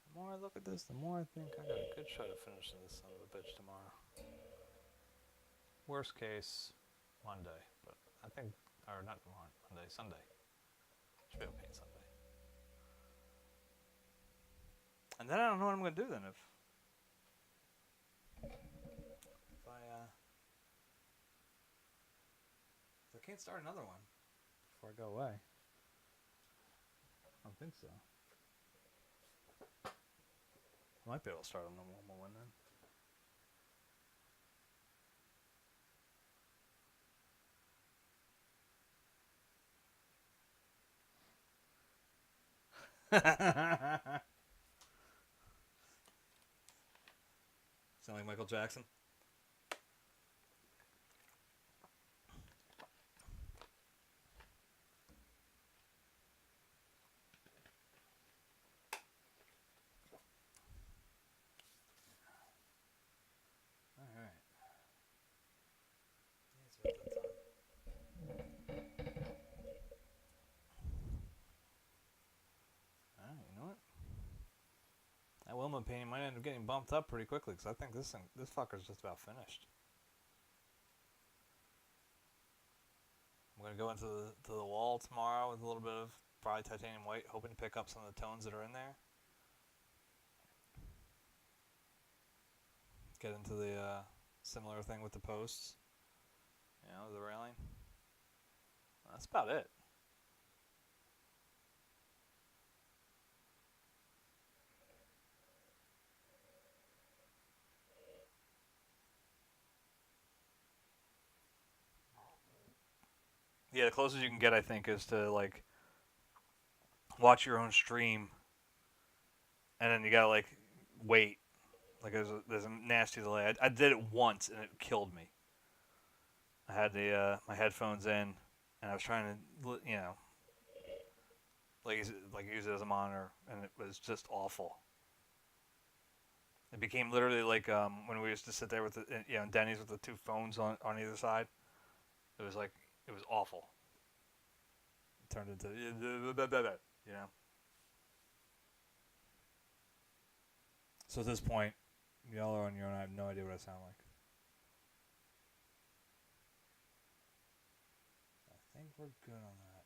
The more I look at this, the more I think I got a good shot at finishing this son of a bitch tomorrow. Worst case, Monday, but I think, or not tomorrow, Monday, Sunday. Should be okay Sunday. And then I don't know what I'm gonna do then if I can't start another one before I go away. I don't think so. I might be able to start on the normal one then. Sound like Michael Jackson? Alright. Yeah, it's about that time. painting might end up getting bumped up pretty quickly because I think this fucker's just about finished. I'm gonna go into the wall tomorrow with a little bit of probably titanium white, hoping to pick up some of the tones that are in there. Get into the similar thing with the posts, the railing. That's about it. Yeah, the closest you can get, I think, is to like watch your own stream, and then you gotta like wait. Like there's a nasty delay. I did it once and it killed me. I had the my headphones in, and I was trying to like use it as a monitor, and it was just awful. It became literally like when we used to sit there with Denny's with the two phones on either side. It was awful. It turned into So at this point, y'all are on your own. I have no idea what I sound like. I think we're good on that.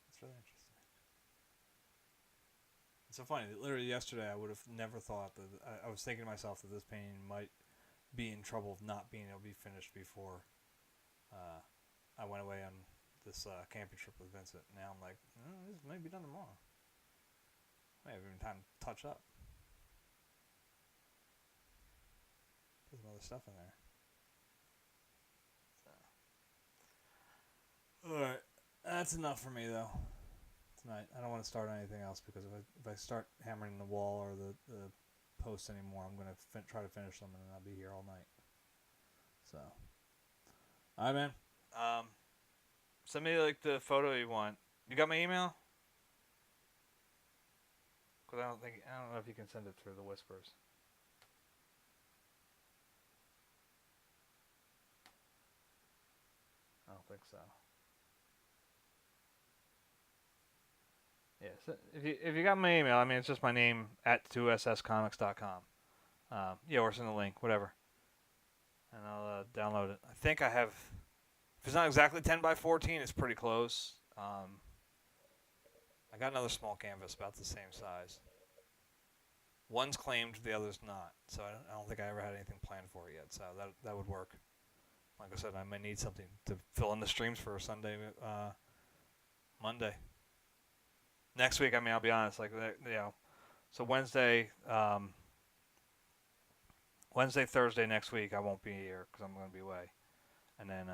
It's really interesting. It's so funny. Literally yesterday, I would have never thought that. I was thinking to myself that this painting might be in trouble of not being able to be finished before I went away on this camping trip with Vincent. Now I'm like, this may be done tomorrow. May have even time to touch up. Put some other stuff in there. So. Alright. That's enough for me, though. Tonight. I don't want to start anything else because if I start hammering the wall or the posts anymore, I'm going to try to finish them and then I'll be here all night. So. Alright, man. Send me like the photo you want. You got my email? Because I don't know if you can send it through the whispers. I don't think so. Yeah, so if you got my email, I mean it's just my name at 2sscomics.com. Or send the link, whatever, and I'll download it. I think I have. If it's not exactly 10 by 14, it's pretty close. I got another small canvas about the same size. One's claimed, the other's not. So I don't think I ever had anything planned for it yet. So that would work. Like I said, I might need something to fill in the streams for Sunday, Monday. Next week, I mean, I'll be honest. So Wednesday, Thursday next week, I won't be here because I'm going to be away, and then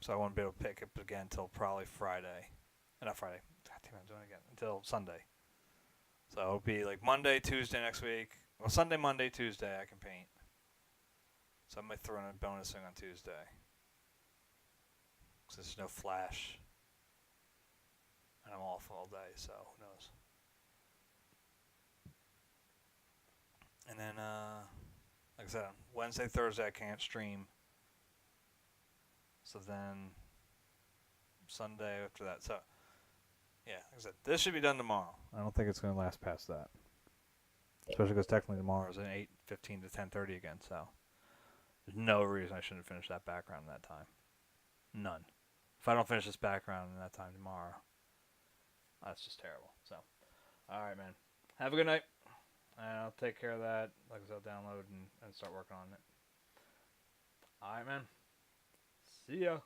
so I won't be able to pick up again until probably Friday. Not Friday. God damn it, I'm doing it again. Until Sunday. So it'll be like Monday, Tuesday next week. Well, Sunday, Monday, Tuesday, I can paint. So I might throw in a bonus thing on Tuesday. Because there's no flash. And I'm off all day, so who knows. And then, like I said, Wednesday, Thursday, I can't stream. So then Sunday after that. So, yeah, like I said, this should be done tomorrow. I don't think it's going to last past that. Especially because technically tomorrow is an 8:15 to 10:30 again, so there's no reason I shouldn't finish that background in that time. None. If I don't finish this background in that time tomorrow, that's just terrible. So, all right, man. Have a good night. And I'll take care of that. Like I said, I'll download and start working on it. All right, man. See ya.